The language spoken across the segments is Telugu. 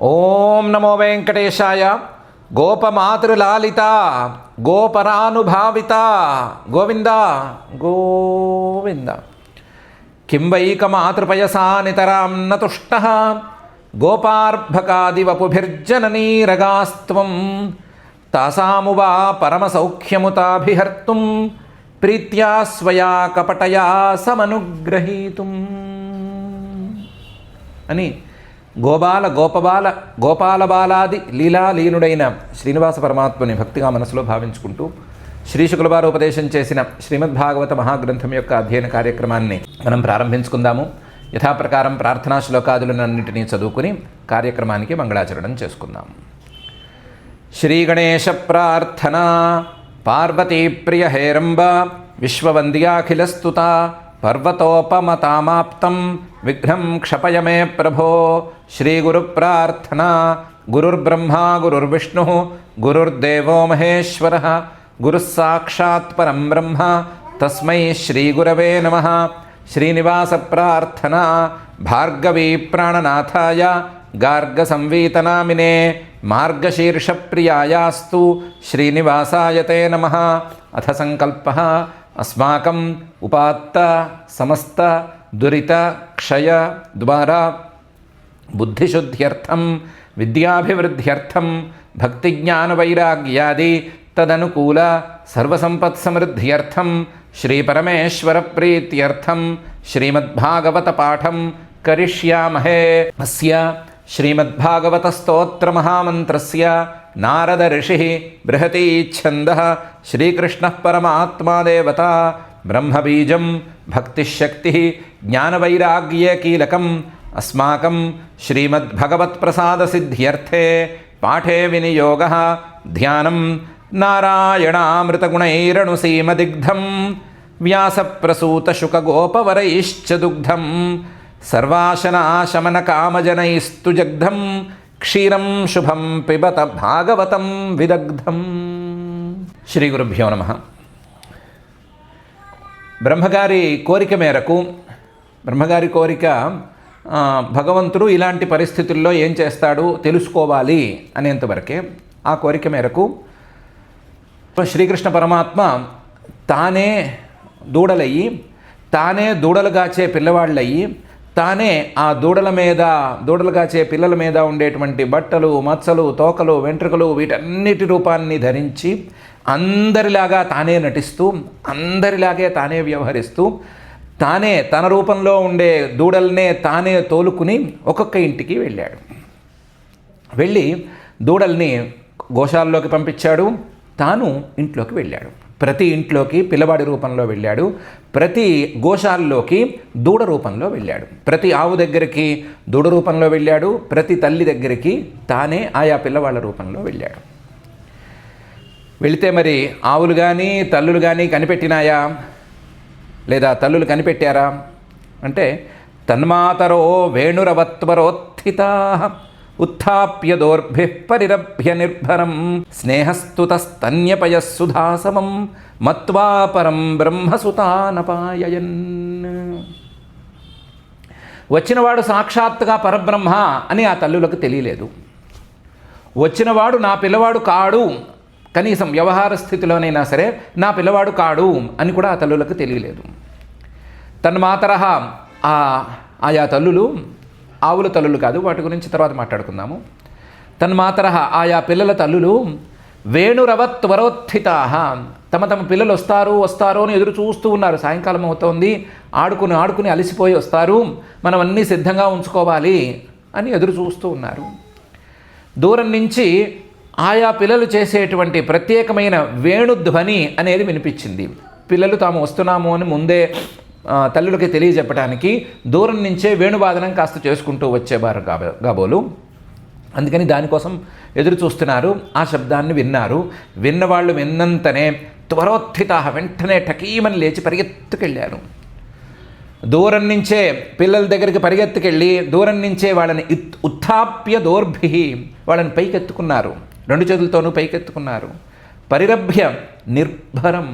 ఓం నమో వెంకటేశాయ. గోపమాతృలాలిత గోపరానుభావిత గోవింద గోవింద. కిం వైకమాతృపయసా నితరాం న తుష్టః గోపార్భకాదివపుభిర్జననీరగాస్త్వం తాసామువా పరమసౌఖ్యముతాభిహర్తుం ప్రీత్యా స్వయా కపటయా సమనుగ్రహీతుం అని గోబాల గోపబాల గోపాలబాలాది లీలాలీనుడైన శ్రీనివాస పరమాత్మని భక్తిగా మనసులో భావించుకుంటూ శ్రీ శుక్లవారు ఉపదేశం చేసిన శ్రీమద్భాగవత మహాగ్రంథం యొక్క అధ్యయన కార్యక్రమాన్ని మనం ప్రారంభించుకుందాము. యథాప్రకారం ప్రార్థనా శ్లోకాదులన్నింటినీ చదువుకుని కార్యక్రమానికి మంగళాచరణం చేసుకుందాం. శ్రీ గణేశ ప్రార్థన. పార్వతీ ప్రియ హేరంబ విశ్వవంద్యాఖిలస్తుత పర్వతోపమతామాప్తం విఘ్నం క్షపయ మే ప్రభో. శ్రీ గురు ప్రార్థన. గురుర్బ్రహ్మా గురుర్విష్ణు గురుర్దేవో మహేశ్వర గురుః సాక్షాత్ పరం బ్రహ్మ తస్మై శ్రీ గురవే నమః. శ్రీనివాస ప్రార్థన. భార్గవీ ప్రాణనాథాయ గార్గ సంవీతనామినే మార్గశీర్ష ప్రియాయాస్తు శ్రీనివాసాయ తే నమః. అథ సంకల్పః. అస్మాకం ఉపాత్త సమస్త దురిత క్షయ ద్వారా బుద్ధిశుద్ధ్యర్థం విద్యాభివృద్ధ్యర్థం భక్తిజ్ఞానవైరాగ్యాది తదనుకూల సర్వసంపత్సమృద్ధ్యర్థం శ్రీపరమేశ్వర ప్రీత్యర్థం శ్రీమద్భాగవత పాఠం కరిష్యామహే. అస్య శ్రీమద్భాగవత స్తోత్ర మహామంత్రస్య నారద ఋషిః బృహతీ ఛందః శ్రీకృష్ణః పరమాత్మా దేవత బ్రహ్మబీజం భక్తిశక్తిః జ్ఞానవైరాగ్యే కీలకం. అస్మాకం శ్రీమద్భగవత్ప్రసాదసిద్ధ్యర్థే పాఠే వినియోగः ధ్యానం నారాయణామృతగుణైరణుసీమదిగ్ధం వ్యాసప్రసూతశుకగోపవరైశ్చ దుగ్ధం సర్వాశనాశమనకామజనైస్తు జగ్ధం క్షీరం శుభం పిబత భాగవతం విదగ్ధం. శ్రీ గురుభ్యో నమః. బ్రహ్మగారి కోరిక మేరకు, బ్రహ్మగారి కోరిక భగవంతుడు ఇలాంటి పరిస్థితుల్లో ఏం చేస్తాడు తెలుసుకోవాలి అనేంతవరకే. ఆ కోరిక మేరకు శ్రీకృష్ణ పరమాత్మ తానే దూడలయ్యి, తానే దూడలుగాచే పిల్లవాళ్ళయ్యి, తానే ఆ దూడలుగాచే పిల్లల మీద ఉండేటువంటి బట్టలు మచ్చలు తోకలు వెంట్రుకలు వీటన్నిటి రూపాన్ని ధరించి అందరిలాగా తానే నటిస్తూ అందరిలాగే తానే వ్యవహరిస్తూ తానే తన రూపంలో ఉండే దూడల్నే తానే తోలుకుని ఒక్కొక్క ఇంటికి వెళ్ళాడు. వెళ్ళి దూడల్ని గోశాలలోకి పంపించాడు, తాను ఇంట్లోకి వెళ్ళాడు. ప్రతి ఇంట్లోకి పిల్లవాడి రూపంలో వెళ్ళాడు, ప్రతి గోశాలలోకి దూడ రూపంలో వెళ్ళాడు, ప్రతి ఆవు దగ్గరికి దూడ రూపంలో వెళ్ళాడు, ప్రతి తల్లి దగ్గరికి తానే ఆయా పిల్లవాళ్ళ రూపంలో వెళ్ళాడు. వెళితే మరి ఆవులు కానీ తల్లులు కానీ కనిపెట్టినాయా లేదా తల్లులు కనిపెట్టారా అంటే తన్మాతరో వేణురవత్వరోత్థితా ఉత్థాప్య దోర్భిః పరిరభ్య నిర్భరం స్నేహస్తుతస్తన్యపయస్సుధాసమం మత్వా పరం బ్రహ్మసుతానపాయయన్. వచ్చినవాడు సాక్షాత్తుగా పరబ్రహ్మ అని ఆ తల్లులకు తెలియలేదు. వచ్చినవాడు నా పిల్లవాడు కాడు, కనీసం వ్యవహార స్థితిలోనైనా సరే నా పిల్లవాడు కాడు అని కూడా ఆ తల్లులకు తెలియలేదు. తన్మాతరః ఆయా తల్లులు, ఆవుల తల్లులు కాదు, వాటి గురించి తర్వాత మాట్లాడుకుందాము. తన్మాతరః ఆయా పిల్లల తల్లులు వేణురవత్వరోత్థితాః తమ తమ పిల్లలు వస్తారు అని ఎదురు చూస్తూ ఉన్నారు. సాయంకాలం అవుతోంది, ఆడుకుని అలసిపోయి వస్తారు, మనం అన్నీ సిద్ధంగా ఉంచుకోవాలి అని ఎదురు చూస్తూ ఉన్నారు. దూరం నుంచి ఆయా పిల్లలు చేసేటువంటి ప్రత్యేకమైన వేణుధ్వని అనేది వినిపించింది. పిల్లలు తాము వస్తున్నాము అని ముందే తల్లులకి తెలియజెప్పడానికి దూరం నుంచే వేణువాదనం కాస్త చేసుకుంటూ వచ్చేవారు కాబోలు. అందుకని దానికోసం ఎదురు చూస్తున్నారు. ఆ శబ్దాన్ని విన్నారు. విన్నవాళ్ళు విన్నంతనే త్వరోత్థిత వెంటనే టకీమని లేచి పరిగెత్తుకెళ్ళారు. దూరం నుంచే పిల్లల దగ్గరికి పరిగెత్తుకెళ్ళి దూరం నుంచే వాళ్ళని ఉత్థాప్య దోర్భిః వాళ్ళని పైకెత్తుకున్నారు. రెండు చేతులతోనూ పైకెత్తుకున్నారు. పరిరభ్య నిర్భరం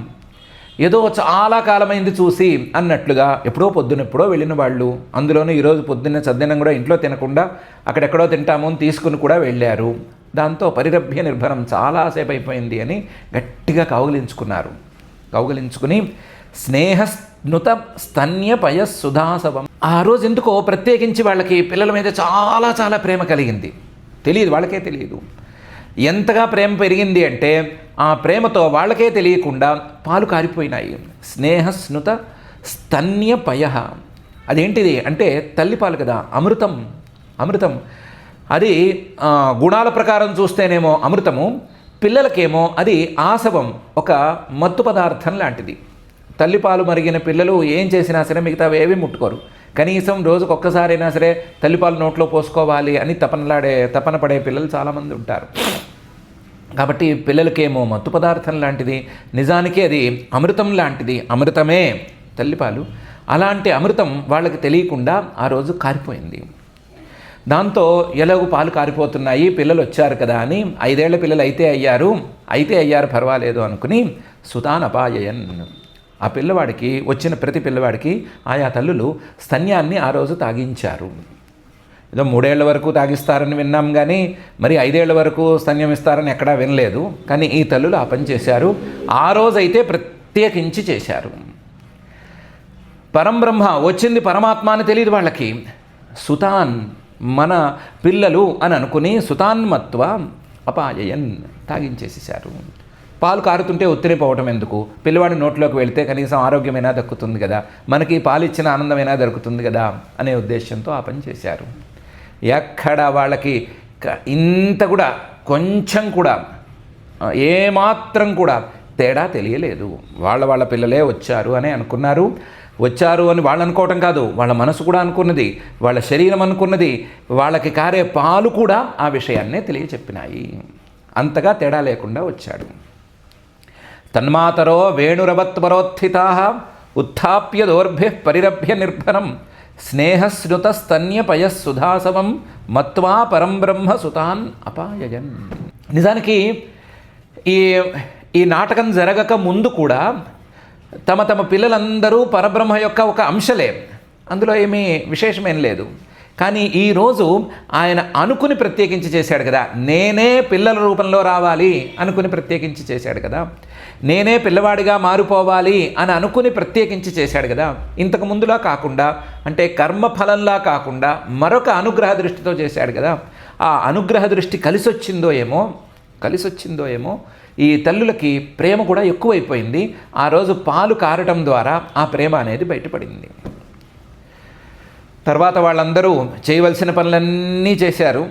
ఏదో చాలా కాలమైంది చూసి అన్నట్లుగా ఎప్పుడో పొద్దునెప్పుడో వెళ్ళిన వాళ్ళు, అందులోనూ ఈరోజు పొద్దున్న సద్దినం కూడా ఇంట్లో తినకుండా అక్కడెక్కడో తింటాము అని తీసుకుని కూడా వెళ్ళారు. దాంతో పరిరభ్య నిర్భరం, చాలాసేపు అయిపోయింది అని గట్టిగా కౌగిలించుకుని స్నేహస్నుత స్తన్యపయ సుధాసవం. ఆ రోజు ఎందుకో ప్రత్యేకించి వాళ్ళకి పిల్లల మీద చాలా చాలా ప్రేమ కలిగింది. తెలియదు, వాళ్ళకే తెలియదు ఎంతగా ప్రేమ పెరిగింది అంటే ఆ ప్రేమతో వాళ్ళకే తెలియకుండా పాలు కారిపోయినాయి. స్నేహస్నుత స్తన్యపయ, అదేంటిది అంటే తల్లిపాలు కదా, అమృతం. అది గుణాల ప్రకారం చూస్తేనేమో అమృతము, పిల్లలకేమో అది ఆసవం, ఒక మత్తు పదార్థం లాంటిది. తల్లిపాలు మరిగిన పిల్లలు ఏం చేసినా సరే మిగతావి ఏవి ముట్టుకోరు. కనీసం రోజుకు ఒక్కసారైనా సరే తల్లిపాలు నోట్లో పోసుకోవాలి అని తపన పడే పిల్లలు చాలామంది ఉంటారు. కాబట్టి పిల్లలకేమో మత్తు పదార్థం లాంటిది, నిజానికి అది అమృతం లాంటిది, అమృతమే తల్లిపాలు. అలాంటి అమృతం వాళ్ళకి తెలియకుండా ఆ రోజు కారిపోయింది. దాంతో ఎలాగూ పాలు కారిపోతున్నాయి, పిల్లలు వచ్చారు కదా అని 5 ఏళ్ల పిల్లలు అయితే అయ్యారు పర్వాలేదు అనుకుని సుతాన్ అపాయయన్, ఆ పిల్లవాడికి వచ్చిన ప్రతి పిల్లవాడికి ఆయా తల్లులు స్తన్యాన్ని ఆ రోజు తాగించారు. ఏదో 3 ఏళ్ల వరకు తాగిస్తారని విన్నాం కానీ మరి 5 ఏళ్ల వరకు స్తన్యం ఇస్తారని ఎక్కడా వినలేదు. కానీ ఈ తల్లులు ఆ పని చేశారు. ఆ రోజైతే ప్రత్యేకించి చేశారు. పరంబ్రహ్మ వచ్చింది పరమాత్మ అని తెలియదు వాళ్ళకి. సుతాన్ మన పిల్లలు అని అనుకుని సుతాన్మత్వ అపాయయన్ తాగించేసేశారు. పాలు కారుతుంటే ఒత్తిడి పోవటం ఎందుకు, పిల్లవాడి నోట్లోకి వెళితే కనీసం ఆరోగ్యమైనా దక్కుతుంది కదా, మనకి పాలు ఇచ్చిన ఆనందమైనా దొరుకుతుంది కదా అనే ఉద్దేశంతో ఆ పని చేశారు. ఎక్కడ వాళ్ళకి ఇంత కూడా కొంచెం కూడా ఏమాత్రం కూడా తేడా తెలియలేదు. వాళ్ళ పిల్లలే వచ్చారు అని అనుకున్నారు. వచ్చారు అని వాళ్ళు అనుకోవటం కాదు, వాళ్ళ మనసు కూడా అనుకున్నది, వాళ్ళ శరీరం అనుకున్నది, వాళ్ళకి కారే పాలు కూడా ఆ విషయాన్నే తెలియచెప్పినాయి. అంతగా తేడా లేకుండా వచ్చాడు. తన్మాతరో వేణురవత్వరోత్థితా ఉత్థాప్య దోర్భ్య పరిరభ్య నిర్భరం స్నేహస్నుత స్తన్యపయ సుధాసవం మత్వా పరంబ్రహ్మ సుతాన్ అపాయయన్. నిజానికి ఈ నాటకం జరగక ముందు కూడా తమ పిల్లలందరూ పరబ్రహ్మ యొక్క ఒక అంశలే, అందులో ఏమీ విశేషమేం లేదు. కానీ ఈరోజు ఆయన అనుకుని ప్రత్యేకించి చేశాడు కదా, నేనే పిల్లల రూపంలో రావాలి అనుకుని ప్రత్యేకించి చేశాడు కదా, నేనే పిల్లవాడిగా మారిపోవాలి అని అనుకుని ప్రత్యేకించి చేశాడు కదా. ఇంతకు ముందులా కాకుండా, అంటే కర్మఫలంలా కాకుండా మరొక అనుగ్రహ దృష్టితో చేశాడు కదా. ఆ అనుగ్రహ దృష్టి కలిసొచ్చిందో ఏమో ఈ తల్లులకి ప్రేమ కూడా ఎక్కువైపోయింది. ఆ రోజు పాలు కారటం ద్వారా ఆ ప్రేమ అనేది బయటపడింది. తర్వాత వాళ్ళందరూ చేయవలసిన పనులన్నీ చేశారు.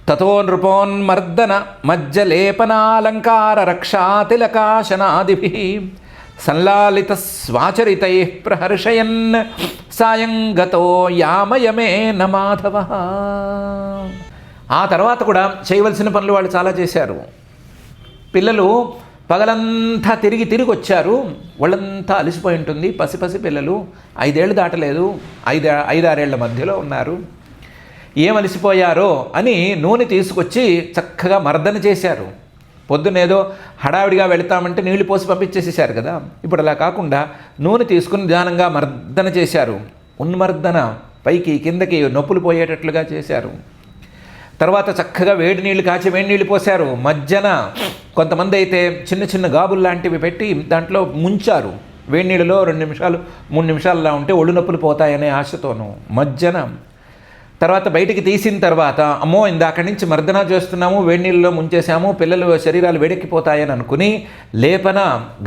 తతో నృపోన్మర్దన మజ్జలేపనాలంకార రక్షాతిలకాశనాదిభిః సంలాలిత స్వాచరితై ప్రహర్షయన్ సాయం గతో యామయమే నమాధవ. ఆ తర్వాత కూడా చేయవలసిన పనులు వాళ్ళు చాలా చేశారు. పిల్లలు పగలంతా తిరిగి వచ్చారు. వాళ్ళంతా అలసిపోయి ఉంటుంది. పసి పిల్లలు 5 ఏళ్ళు దాటలేదు, 5-6 ఏళ్ల మధ్యలో ఉన్నారు. ఏం అలసిపోయారో అని నూనె తీసుకొచ్చి చక్కగా మర్దన చేశారు. పొద్దునేదో హడావిడిగా వెళతామంటే నీళ్లు పోసి పంపించేసేసారు కదా. ఇప్పుడు అలా కాకుండా నూనె తీసుకుని నిదానంగా మర్దన చేశారు. ఉన్మర్దన, పైకి కిందకి నొప్పులు పోయేటట్లుగా చేశారు. తర్వాత చక్కగా వేడి నీళ్లు కాచి వేడి నీళ్ళు పోశారు. మజ్జన కొంతమంది అయితే చిన్న చిన్న గాబులు లాంటివి పెట్టి దాంట్లో ముంచారు. వేడి నీళ్ళలో 2 నిమిషాలు 3 నిమిషాలలా ఉంటే ఒళ్ళు నొప్పులు పోతాయనే ఆశతోనూ మజ్జన. తర్వాత బయటికి తీసిన తర్వాత అమ్మో ఇందాక నుంచి మర్దన చేస్తున్నాము, వేడి నీళ్ళలో ముంచేసాము, పిల్లలు శరీరాలు వేడెక్కిపోతాయని అనుకుని లేపన,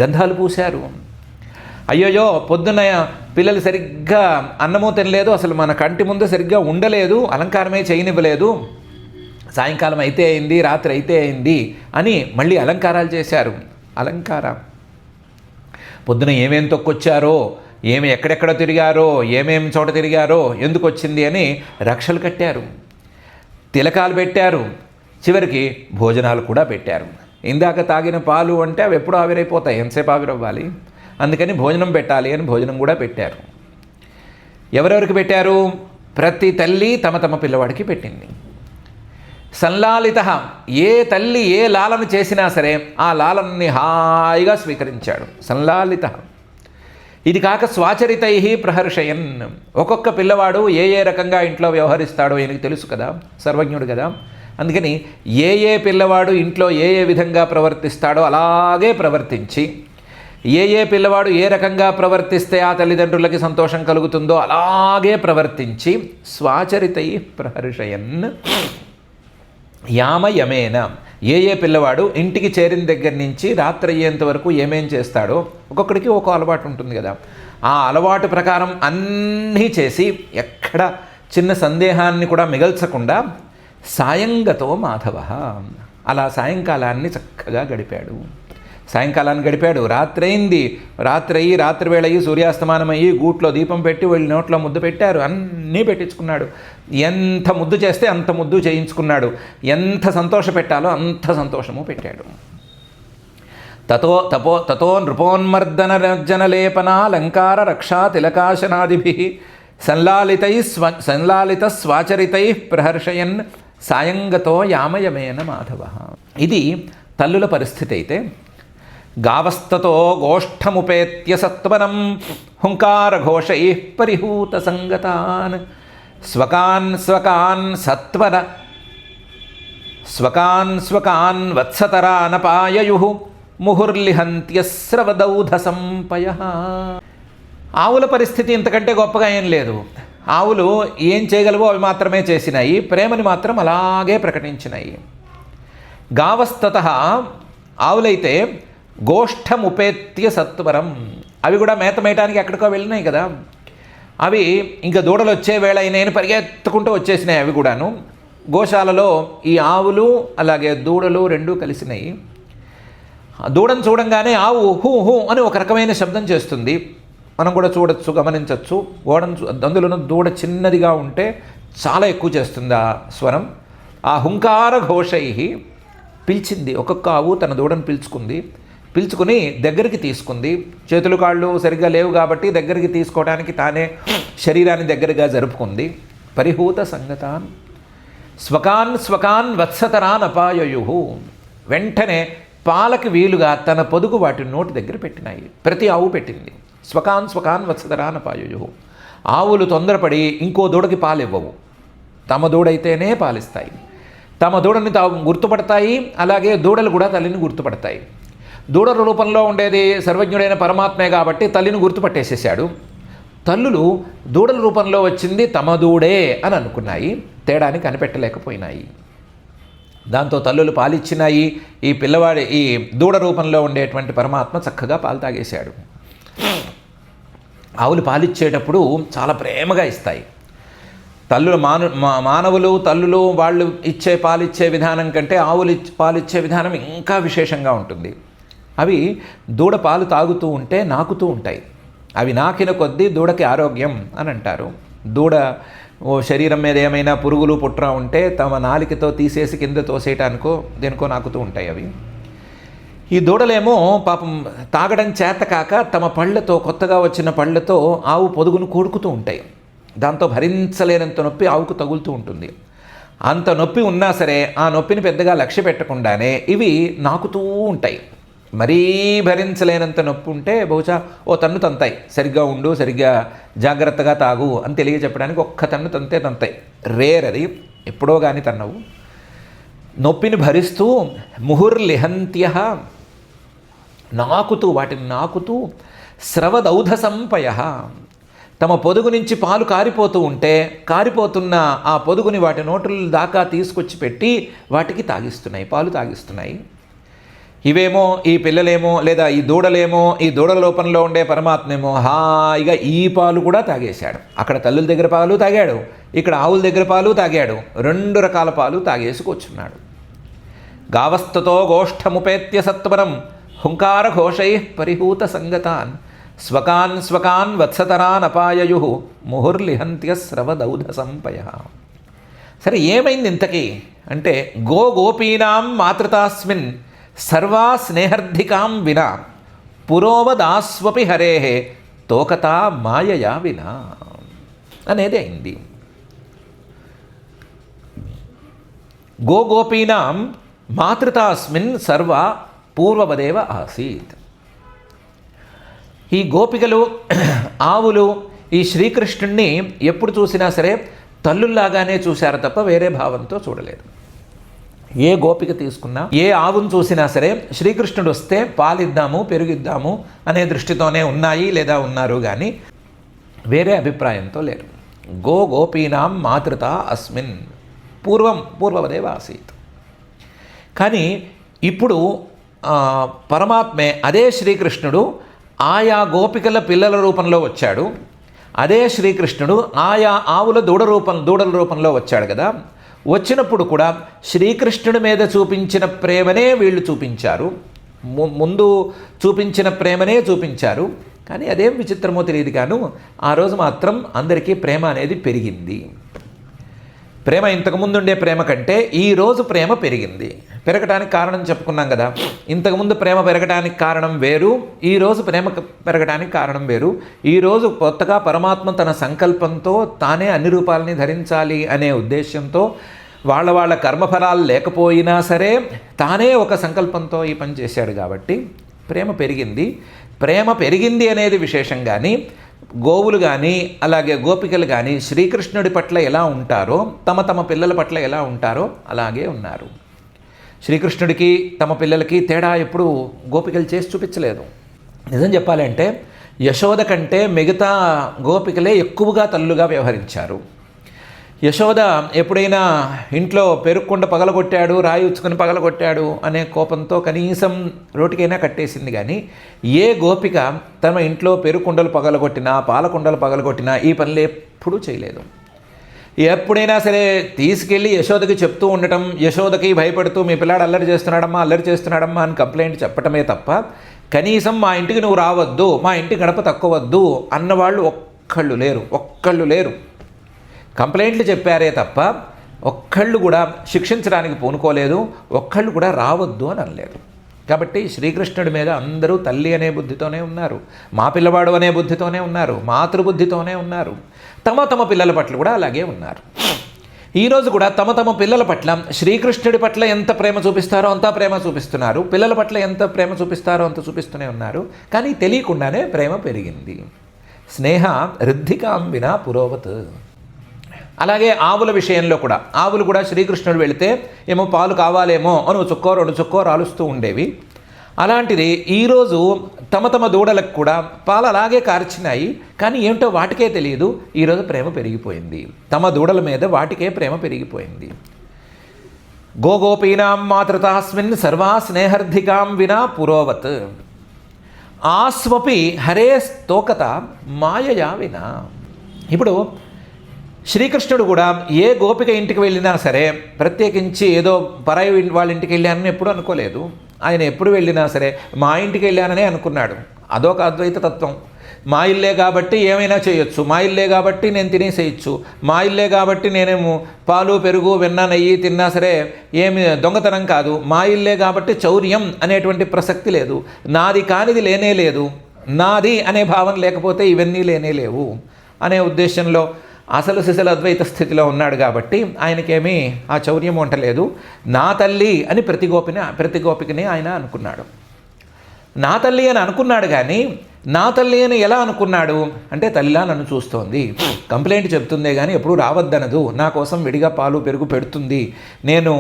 గంధాలు పూశారు. అయ్యోయో పొద్దున్న పిల్లలు సరిగ్గా అన్నమూ తినలేదు, అసలు మన కంటి ముందు సరిగ్గా ఉండలేదు, అలంకారమే చేయనివ్వలేదు, సాయంకాలం అయితే అయింది, రాత్రి అయితే అయింది అని మళ్ళీ అలంకారాలు చేశారు. అలంకారం పొద్దున ఏమేం తొక్కొచ్చారో, ఎక్కడెక్కడ తిరిగారో, ఏమేం చోట తిరిగారో, ఎందుకు వచ్చింది అని రక్షలు కట్టారు, తిలకాలు పెట్టారు, చివరికి భోజనాలు కూడా పెట్టారు. ఇందాక తాగిన పాలు అంటే అవి ఎప్పుడూ ఆవిరైపోతాయి, ఎంతసేపు ఆవిరవ్వాలి, అందుకని భోజనం పెట్టాలి అని భోజనం కూడా పెట్టారు. ఎవరెవరికి పెట్టారు? ప్రతి తల్లి తమ పిల్లవాడికి పెట్టింది. సంలాలిత, ఏ తల్లి ఏ లాలన చేసినా సరే ఆ లాలనని హాయిగా స్వీకరించాడు. సంలాలిత. ఇది కాక స్వాచరితై ప్రహర్షయన్, ఒక్కొక్క పిల్లవాడు ఏ రకంగా ఇంట్లో వ్యవహరిస్తాడో ఈయనకి తెలుసు కదా, సర్వజ్ఞుడు కదా. అందుకని ఏ పిల్లవాడు ఇంట్లో ఏ విధంగా ప్రవర్తిస్తాడో అలాగే ప్రవర్తించి, ఏ పిల్లవాడు ఏ రకంగా ప్రవర్తిస్తే ఆ తల్లిదండ్రులకి సంతోషం కలుగుతుందో అలాగే ప్రవర్తించి, స్వాచరితై ప్రహర్షయన్ యామయమేన, ఏ పిల్లవాడు ఇంటికి చేరిన దగ్గర నుంచి రాత్రి అయ్యేంత వరకు ఏమేం చేస్తాడో, ఒక్కొక్కడికి ఒక అలవాటు ఉంటుంది కదా, ఆ అలవాటు ప్రకారం అన్నీ చేసి ఎక్కడ చిన్న సందేహాన్ని కూడా మిగల్చకుండా సాయంగతో మాధవ, అలా సాయంకాలాన్ని చక్కగా గడిపాడు. సాయంకాలాన్ని గడిపాడు. రాత్రి వేళ అయ్యి సూర్యాస్తమానమయ్యి గూట్లో దీపం పెట్టి వీళ్ళ నోట్లో ముద్దు పెట్టారు, అన్నీ పెట్టించుకున్నాడు. ఎంత ముద్దు చేస్తే అంత ముద్దు చేయించుకున్నాడు. ఎంత సంతోష పెట్టాలో అంత సంతోషము పెట్టాడు. తతో నృపోన్మర్దన రజ్జనలేపనాలంకార రక్షా తిలకాశనాదిభిః సంలాలిత స్వాచరితై ప్రహర్షయన్ సాయంగతో యామయమేన మాధవ. ఇది తల్లుల పరిస్థితి అయితే, గావస్తతో గోష్ఠముపేత్య సత్వరం హుంకారఘోషై పరిహూత సంగతాన్ స్వకాన్ వత్సతరానపాయయు ముహుర్లిహంత్యస్రవదౌధ సంపయ. ఆవుల పరిస్థితి ఇంతకంటే గొప్పగా ఏం లేదు. ఆవులు ఏం చేయగలవో అవి మాత్రమే చేసినాయి, ప్రేమని మాత్రం అలాగే ప్రకటించినాయి. గావస్తత, ఆవులైతే గోష్ఠముపేత్య సత్వరం, అవి కూడా మేత మేయటానికి ఎక్కడికో వెళ్ళినాయి కదా, అవి ఇంకా దూడలు వచ్చే వేళ అయినాయని పరిగెత్తుకుంటూ వచ్చేసినాయి. అవి కూడాను గోశాలలో ఈ ఆవులు అలాగే దూడలు రెండూ కలిసినాయి. దూడను చూడంగానే ఆవు హూ హూ అని ఒక రకమైన శబ్దం చేస్తుంది. మనం కూడా చూడొచ్చు, గమనించవచ్చు. అందులోనూ దూడ చిన్నదిగా ఉంటే చాలా ఎక్కువ చేస్తుంది ఆ స్వరం. ఆ హుంకార ఘోషై పిలిచింది. ఒక్కొక్క ఆవు తన దూడను పిలుచుకుని దగ్గరికి తీసుకుంది. చేతులు కాళ్ళు సరిగ్గా లేవు కాబట్టి దగ్గరికి తీసుకోవడానికి తానే శరీరాన్ని దగ్గరగా జరుపుకుంది. పరిహూత సంగతాన్ స్వకాన్ వత్సతరాన్ అపాయయు, వెంటనే పాలకి వీలుగా తన పొదుగు వాటి నోటి దగ్గర పెట్టినాయి. ప్రతి ఆవు పెట్టింది. స్వకాన్ వత్సతరాన్ అపాయయు. ఆవులు తొందరపడి ఇంకో దూడకి పాలు ఇవ్వవు, తమ దూడైతేనే పాలిస్తాయి. తమ దూడని తాము గుర్తుపడతాయి, అలాగే దూడలు కూడా తల్లిని గుర్తుపడతాయి. దూడల రూపంలో ఉండేది సర్వజ్ఞుడైన పరమాత్మే కాబట్టి తల్లిని గుర్తుపట్టేసేసాడు. తల్లులు దూడల రూపంలో వచ్చింది తమ దూడే అని అనుకున్నాయి, తేడాని కనిపెట్టలేకపోయినాయి. దాంతో తల్లులు పాలిచ్చినాయి. ఈ దూడ రూపంలో ఉండేటువంటి పరమాత్మ చక్కగా పాలు తాగేశాడు. ఆవులు పాలిచ్చేటప్పుడు చాలా ప్రేమగా ఇస్తాయి. తల్లులు వాళ్ళు పాలిచ్చే విధానం కంటే ఆవులు పాలిచ్చే విధానం ఇంకా విశేషంగా ఉంటుంది. అవి దూడ పాలు తాగుతూ ఉంటే నాకుతూ ఉంటాయి. అవి నాకిన కొద్దీ దూడకి ఆరోగ్యం అని అంటారు. దూడ శరీరం మీద ఏమైనా పురుగులు పుట్ర ఉంటే తమ నాలికతో తీసేసి కింద తోసేయటానికో దేనికో నాకుతూ ఉంటాయి అవి. ఈ దూడలేమో పాపం తాగడం చేత కాక తమ పళ్ళతో, కొత్తగా వచ్చిన పళ్ళతో ఆవు పొదుగును కొడుకుతూ ఉంటాయి. దాంతో భరించలేనంత నొప్పి ఆవుకు తగులుతూ ఉంటుంది. అంత నొప్పి ఉన్నా సరే ఆ నొప్పిని పెద్దగా లక్ష్య పెట్టకుండానే ఇవి నాకుతూ ఉంటాయి. మరీ భరించలేనంత నొప్పి ఉంటే బహుశా ఓ తన్ను తంతాయి, సరిగ్గా ఉండు, సరిగ్గా జాగ్రత్తగా తాగు అని తెలియజెప్పడానికి ఒక్క తన్ను తంతాయి. రేర్ అది, ఎప్పుడో కానీ తన్నవు. నొప్పిని భరిస్తూ ముహుర్లిహంత్య, వాటిని నాకుతూ స్రవదౌధ సంపయ, తమ పొదుగు నుంచి పాలు కారిపోతూ ఉంటే కారిపోతున్న ఆ పొదుగుని వాటి నోట్ల దాకా తీసుకొచ్చి పెట్టి వాటికి పాలు తాగిస్తున్నాయి. ఇవేమో ఈ పిల్లలేమో లేదా ఈ దూడలేమో, ఈ దూడల లోపంలో ఉండే పరమాత్మేమో హాయిగా ఈ పాలు కూడా తాగేశాడు. అక్కడ తల్లుల దగ్గర పాలు తాగాడు, ఇక్కడ ఆవుల దగ్గర పాలు తాగాడు. 2 రకాల పాలు తాగేసుకొచ్చున్నాడు. గావస్తతో గోష్ఠముపేత్య సత్వరం హుంకార ఘోషై పరిహూత సంగతాన్ స్వకాన్ వత్సతరాన్ అపాయయు ముహుర్లిహంత్య స్రవదౌధ సంపయ. సరే, ఏమైంది ఇంతకీ అంటే, గోపీనాం మాతృతాస్మిన్ సర్వా స్నేహర్ధికాం వినా పురోవదాస్వపి హరేహే తోకతా మాయయా వినా అనేది అయింది. గోగోపీనాం మాతృతాస్మిన్ సర్వ పూర్వవదేవ ఆసీత్. ఈ గోపికలు, ఆవులు ఈ శ్రీకృష్ణుణ్ణి ఎప్పుడు చూసినా సరే తల్లుల్లాగానే చూశారు తప్ప వేరే భావంతో చూడలేదు. ఏ గోపిక తీసుకున్నా, ఏ ఆవును చూసినా సరే శ్రీకృష్ణుడు వస్తే పాలిద్దాము, పెరుగిద్దాము అనే దృష్టితోనే ఉన్నాయి లేదా ఉన్నారు, కానీ వేరే అభిప్రాయంతో లేరు. గోపీనాం మాతృత అస్మిన్ పూర్వవదేవ ఆసీత్. కానీ ఇప్పుడు పరమాత్మే, అదే శ్రీకృష్ణుడు ఆయా గోపికల పిల్లల రూపంలో వచ్చాడు. అదే శ్రీకృష్ణుడు ఆయా ఆవుల దూడల రూపంలో వచ్చాడు కదా. వచ్చినప్పుడు కూడా శ్రీకృష్ణుడి మీద చూపించిన ప్రేమనే వీళ్ళు చూపించారు, ముందు చూపించిన ప్రేమనే చూపించారు. కానీ అదేం విచిత్రమో తెలియదు కాను ఆ రోజు మాత్రం అందరికీ ప్రేమ అనేది పెరిగింది. ప్రేమ ఇంతకుముందు ఉండే ప్రేమ కంటే ఈరోజు ప్రేమ పెరిగింది. పెరగటానికి కారణం చెప్పుకున్నాం కదా. ఇంతకుముందు ప్రేమ పెరగటానికి కారణం వేరు, ఈరోజు ప్రేమ పెరగటానికి కారణం వేరు. ఈరోజు కొత్తగా పరమాత్మ తన సంకల్పంతో తానే అన్ని రూపాలని ధరించాలి అనే ఉద్దేశంతో వాళ్ళ కర్మఫలాలు లేకపోయినా సరే తానే ఒక సంకల్పంతో ఈ పని చేశాడు కాబట్టి ప్రేమ పెరిగింది. ప్రేమ పెరిగింది అనేది విశేషం. కానీ గోవులు కానీ అలాగే గోపికలు కానీ శ్రీకృష్ణుడి పట్ల ఎలా ఉంటారో, తమ పిల్లల పట్ల ఎలా ఉంటారో అలాగే ఉన్నారు. శ్రీకృష్ణుడికి తమ పిల్లలకి తేడా ఎప్పుడు గోపికలు చేసి చూపించలేదు. నిజం చెప్పాలంటే యశోద కంటే మిగతా గోపికలే ఎక్కువగా తల్లుగా వ్యవహరించారు. యశోద ఎప్పుడైనా ఇంట్లో పెరుక్కుండ పగలగొట్టాడు, రాయి ఉచ్చుకొని పగలగొట్టాడు అనే కోపంతో కనీసం రోటికైనా కట్టేసింది. కానీ ఏ గోపిక తమ ఇంట్లో పెరుకుండలు పగలగొట్టినా, పాలకుండలు పగలగొట్టినా ఈ పనులు ఎప్పుడూ చేయలేదు. ఎప్పుడైనా సరే తీసుకెళ్ళి యశోదకి చెప్తూ ఉండటం, యశోదకి భయపడుతూ మీ పిల్లాడు అల్లరి చేస్తున్నాడమ్మా అని కంప్లైంట్ చెప్పటమే తప్ప కనీసం మా ఇంటికి నువ్వు రావద్దు, మా ఇంటి గడప తక్కువద్దు అన్నవాళ్ళు ఒక్కళ్ళు లేరు. కంప్లైంట్లు చెప్పారే తప్ప ఒక్కళ్ళు కూడా శిక్షించడానికి పూనుకోలేదు, ఒక్కళ్ళు కూడా రావద్దు అని అనలేదు. కాబట్టి శ్రీకృష్ణుడి మీద అందరూ తల్లి అనే బుద్ధితోనే ఉన్నారు, మా పిల్లవాడు అనే బుద్ధితోనే ఉన్నారు, మాతృబుద్ధితోనే ఉన్నారు. తమ పిల్లల పట్ల కూడా అలాగే ఉన్నారు. ఈరోజు కూడా తమ పిల్లల పట్ల శ్రీకృష్ణుడి పట్ల ఎంత ప్రేమ చూపిస్తారో అంత ప్రేమ చూపిస్తున్నారు, పిల్లల పట్ల ఎంత ప్రేమ చూపిస్తారో అంత చూపిస్తూనే ఉన్నారు. కానీ తెలియకుండానే ప్రేమ పెరిగింది. స్నేహ రుద్ధికాం వినా పురోవత్. అలాగే ఆవుల విషయంలో కూడా ఆవులు కూడా శ్రీకృష్ణుడు వెళితే ఏమో పాలు కావాలేమో అని చుక్కో 2 చుక్కో రాలుస్తూ ఉండేవి. అలాంటిది ఈరోజు తమ దూడలకు కూడా పాలు అలాగే కార్చినాయి. కానీ ఏమిటో వాటికే తెలియదు, ఈరోజు ప్రేమ పెరిగిపోయింది. తమ దూడల మీద వాటికే ప్రేమ పెరిగిపోయింది. గోపీనాం మాతృతాస్మిన్ సర్వా స్నేహర్ధికాం వినా పురోవత్. ఆస్వపి హరే స్తోకత మాయయా వినా. ఇప్పుడు శ్రీకృష్ణుడు కూడా ఏ గోపిక ఇంటికి వెళ్ళినా సరే ప్రత్యేకించి ఏదో పరాయి వాళ్ళ ఇంటికి వెళ్ళానని ఎప్పుడు అనుకోలేదు. ఆయన ఎప్పుడు వెళ్ళినా సరే మా ఇంటికి వెళ్ళాననే అనుకున్నాడు. అదొక అద్వైత తత్వం. మా ఇల్లే కాబట్టి ఏమైనా చేయొచ్చు, మా ఇల్లే కాబట్టి నేను తినేసేయచ్చు, మా ఇల్లే కాబట్టి నేనేమో పాలు పెరుగు వెన్న నెయ్యి తిన్నా సరే ఏమి దొంగతనం కాదు, మా ఇల్లే కాబట్టి చౌర్యం అనేటువంటి ప్రసక్తి లేదు, నాది కానిది లేనే లేదు, నాది అనే భావన లేకపోతే ఇవన్నీ లేనే లేవు అనే ఉద్దేశంలో అసలు సిసలు అద్వైత స్థితిలో ఉన్నాడు. కాబట్టి ఆయనకేమీ ఆ చౌర్యం వంటలేదు. నా తల్లి అని ప్రతి గోపికని ఆయన అనుకున్నాడు. నా తల్లి అని అనుకున్నాడు. కానీ నా తల్లి అని ఎలా అనుకున్నాడు అంటే తల్లిలా నన్ను చూస్తోంది, కంప్లైంట్ చెప్తుందే కానీ ఎప్పుడూ రావద్దనదు, నా కోసం విడిగా పాలు పెరుగు పెడుతుంది, నేను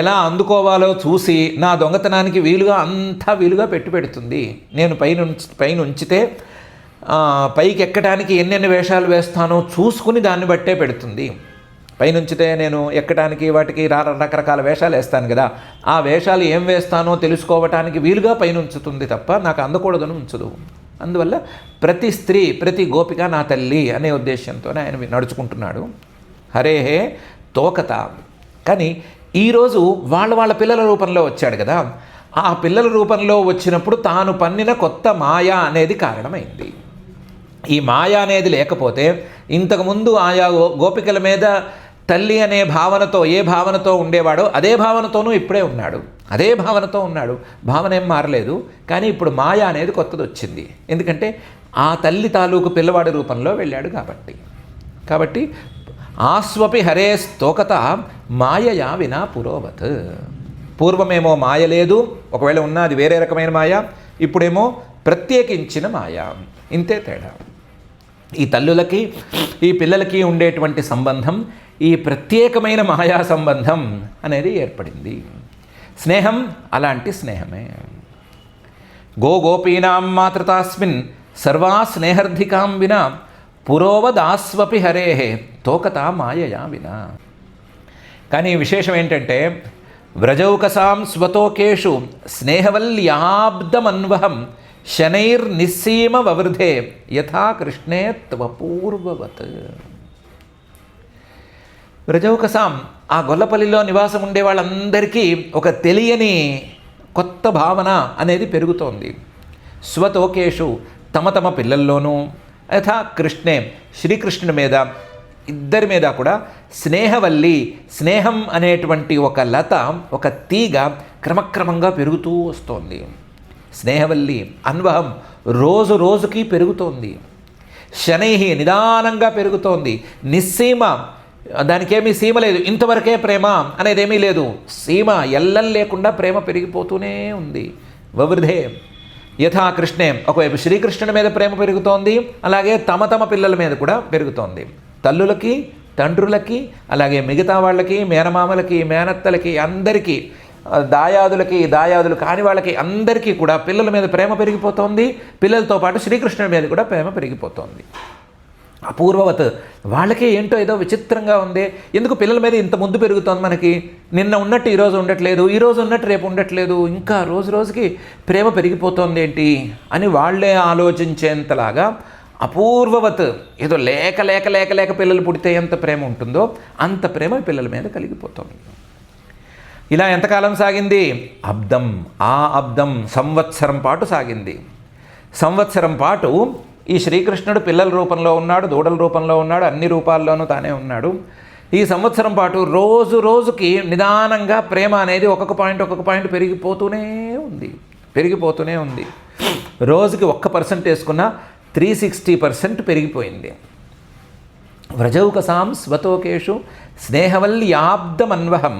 ఎలా అందుకోవాలో చూసి నా దొంగతనానికి అంతా వీలుగా పెడుతుంది, నేను పైన ఉంచితే పైకి ఎక్కడానికి ఎన్నెన్ని వేషాలు వేస్తానో చూసుకుని దాన్ని బట్టే పెడుతుంది. పైనుంచితే నేను ఎక్కడానికి వాటికి రకరకాల వేషాలు వేస్తాను కదా, ఆ వేషాలు ఏం వేస్తానో తెలుసుకోవటానికి వీలుగా పైన ఉంచుతుంది తప్ప నాకు అందకూడదని ఉంచదు. అందువల్ల ప్రతి స్త్రీ ప్రతి గోపిక నా తల్లి అనే ఉద్దేశంతోనే ఆయన నడుచుకుంటున్నాడు. హరేహే తోకత. కానీ ఈరోజు వాళ్ళ పిల్లల రూపంలో వచ్చాడు కదా, ఆ పిల్లల రూపంలో వచ్చినప్పుడు తాను పన్నిన కొత్త మాయ అనేది కారణమైంది. ఈ మాయ అనేది లేకపోతే ఇంతకుముందు ఆయా గోపికల మీద తల్లి అనే భావనతో ఏ భావనతో ఉండేవాడో అదే భావనతోనూ ఇప్పుడే ఉన్నాడు, అదే భావనతో ఉన్నాడు, భావన ఏం మారలేదు. కానీ ఇప్పుడు మాయ అనేది కొత్తది వచ్చింది. ఎందుకంటే ఆ తల్లి తాలూకు పిల్లవాడి రూపంలో వెళ్ళాడు కాబట్టి ఆస్వపి హరే స్తోకత మాయయా వినా పురోవత్. పూర్వమేమో మాయ లేదు, ఒకవేళ ఉన్నది వేరే రకమైన మాయ, ఇప్పుడేమో ప్రత్యేకించిన మాయ. ఇంతే తేడా. ఈ తల్లులకి ఈ పిల్లలకి ఉండేటువంటి సంబంధం ఈ ప్రత్యేకమైన మాయా సంబంధం అనేది ఏర్పడింది. స్నేహం అలాంటి స్నేహమే. గోపీనాం మాతృతాస్మిన్ సర్వా స్నేహర్ధికాం వినా పురోవదాస్వపి హరే తోకత మాయయా వినా. కానీ విశేషం ఏంటంటే వ్రజౌకసాం స్వతోకేషు స్నేహవల్యాబ్దమన్వహం శనైర్నిస్సీమ వవృధే యథా కృష్ణే త్వపూర్వవత్. వ్రజౌకసాం ఆ గొల్లపల్లిలో నివాసం ఉండే వాళ్ళందరికీ ఒక తెలియని కొత్త భావన అనేది పెరుగుతోంది. స్వతోకేషు తమ తమ పిల్లల్లోనూ యథా కృష్ణే శ్రీకృష్ణుడి మీద ఇద్దరి మీద కూడా స్నేహవల్లి, స్నేహం అనేటువంటి ఒక లత, ఒక తీగ క్రమక్రమంగా పెరుగుతూ వస్తోంది. స్నేహవల్లి అన్వహం రోజు రోజుకి పెరుగుతోంది. శనైహి నిదానంగా పెరుగుతోంది. నిస్సీమ దానికేమీ సీమ లేదు, ఇంతవరకే ప్రేమ అనేదేమీ లేదు, సీమ ఎల్లం లేకుండా ప్రేమ పెరిగిపోతూనే ఉంది. వవృధే యథా కృష్ణే ఒకవైపు శ్రీకృష్ణుడి మీద ప్రేమ పెరుగుతోంది, అలాగే తమ తమ పిల్లల మీద కూడా పెరుగుతోంది. తల్లులకి తండ్రులకి అలాగే మిగతా వాళ్ళకి మేనమామలకి మేనత్తలకి అందరికీ దాయాదులు కాని వాళ్ళకి అందరికీ కూడా పిల్లల మీద ప్రేమ పెరిగిపోతోంది. పిల్లలతో పాటు శ్రీకృష్ణుడి మీద కూడా ప్రేమ పెరిగిపోతోంది. అపూర్వవత్ వాళ్ళకే ఏంటో ఏదో విచిత్రంగా ఉంది, ఎందుకు పిల్లల మీద ఇంత ముందు పెరుగుతోంది, మనకి నిన్న ఉన్నట్టు ఈరోజు ఉండట్లేదు, ఈరోజు ఉన్నట్టు రేపు ఉండట్లేదు, ఇంకా రోజు రోజుకి ప్రేమ పెరిగిపోతోంది ఏంటి అని వాళ్ళే ఆలోచించేంతలాగా అపూర్వవత్ ఏదో లేక లేక లేక లేక పిల్లలు పుడితే ఎంత ప్రేమ ఉంటుందో అంత ప్రేమ పిల్లల మీద కలిగిపోతుంది. ఇలా ఎంతకాలం సాగింది? అబ్దం సంవత్సరం పాటు సాగింది. సంవత్సరం పాటు ఈ శ్రీకృష్ణుడు పిల్లల రూపంలో ఉన్నాడు, దూడల రూపంలో ఉన్నాడు, అన్ని రూపాల్లోనూ తానే ఉన్నాడు. ఈ సంవత్సరం పాటు రోజు రోజుకి నిదానంగా ప్రేమ అనేది ఒక్కొక్క పాయింట్ పెరిగిపోతూనే ఉంది. రోజుకి 1% వేసుకున్న 360% పెరిగిపోయింది. వ్రజౌకసాం స్వతోకేషు స్నేహవల్యాబ్దమన్వహం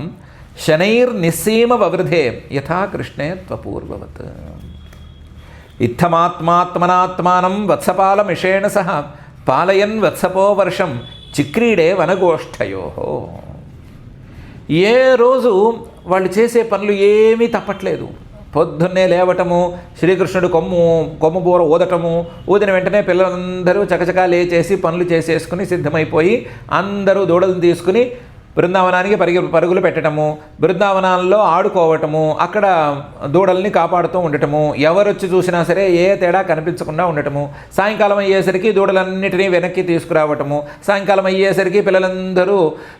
శనైర్నిస్సీమ వవృధే యథా కృష్ణే త్వపూర్వవత్. ఇత్తమాత్మాత్మనాత్మానం వత్సపాలమిషేణ సహ పాలయన్ వత్సపో వర్షం చిక్రీడే వనగోష్ఠయో. ఏ రోజు వాళ్ళు చేసే పనులు ఏమీ తప్పట్లేదు. పొద్దున్నే లేవటము, శ్రీకృష్ణుడు కొమ్ము బూర ఊదిన వెంటనే పిల్లలందరూ చకచకా లేచేసి పనులు చేసేసుకుని సిద్ధమైపోయి అందరూ దూడలను తీసుకుని బృందావనానికి పరుగులు పెట్టడము, బృందావనాల్లో ఆడుకోవటము, అక్కడ దూడల్ని కాపాడుతూ ఉండటము, ఎవరొచ్చి చూసినా సరే ఏ తేడా కనిపించకుండా ఉండటము, సాయంకాలం అయ్యేసరికి దూడలన్నిటినీ వెనక్కి తీసుకురావటము, సాయంకాలం అయ్యేసరికి పిల్లలందరూ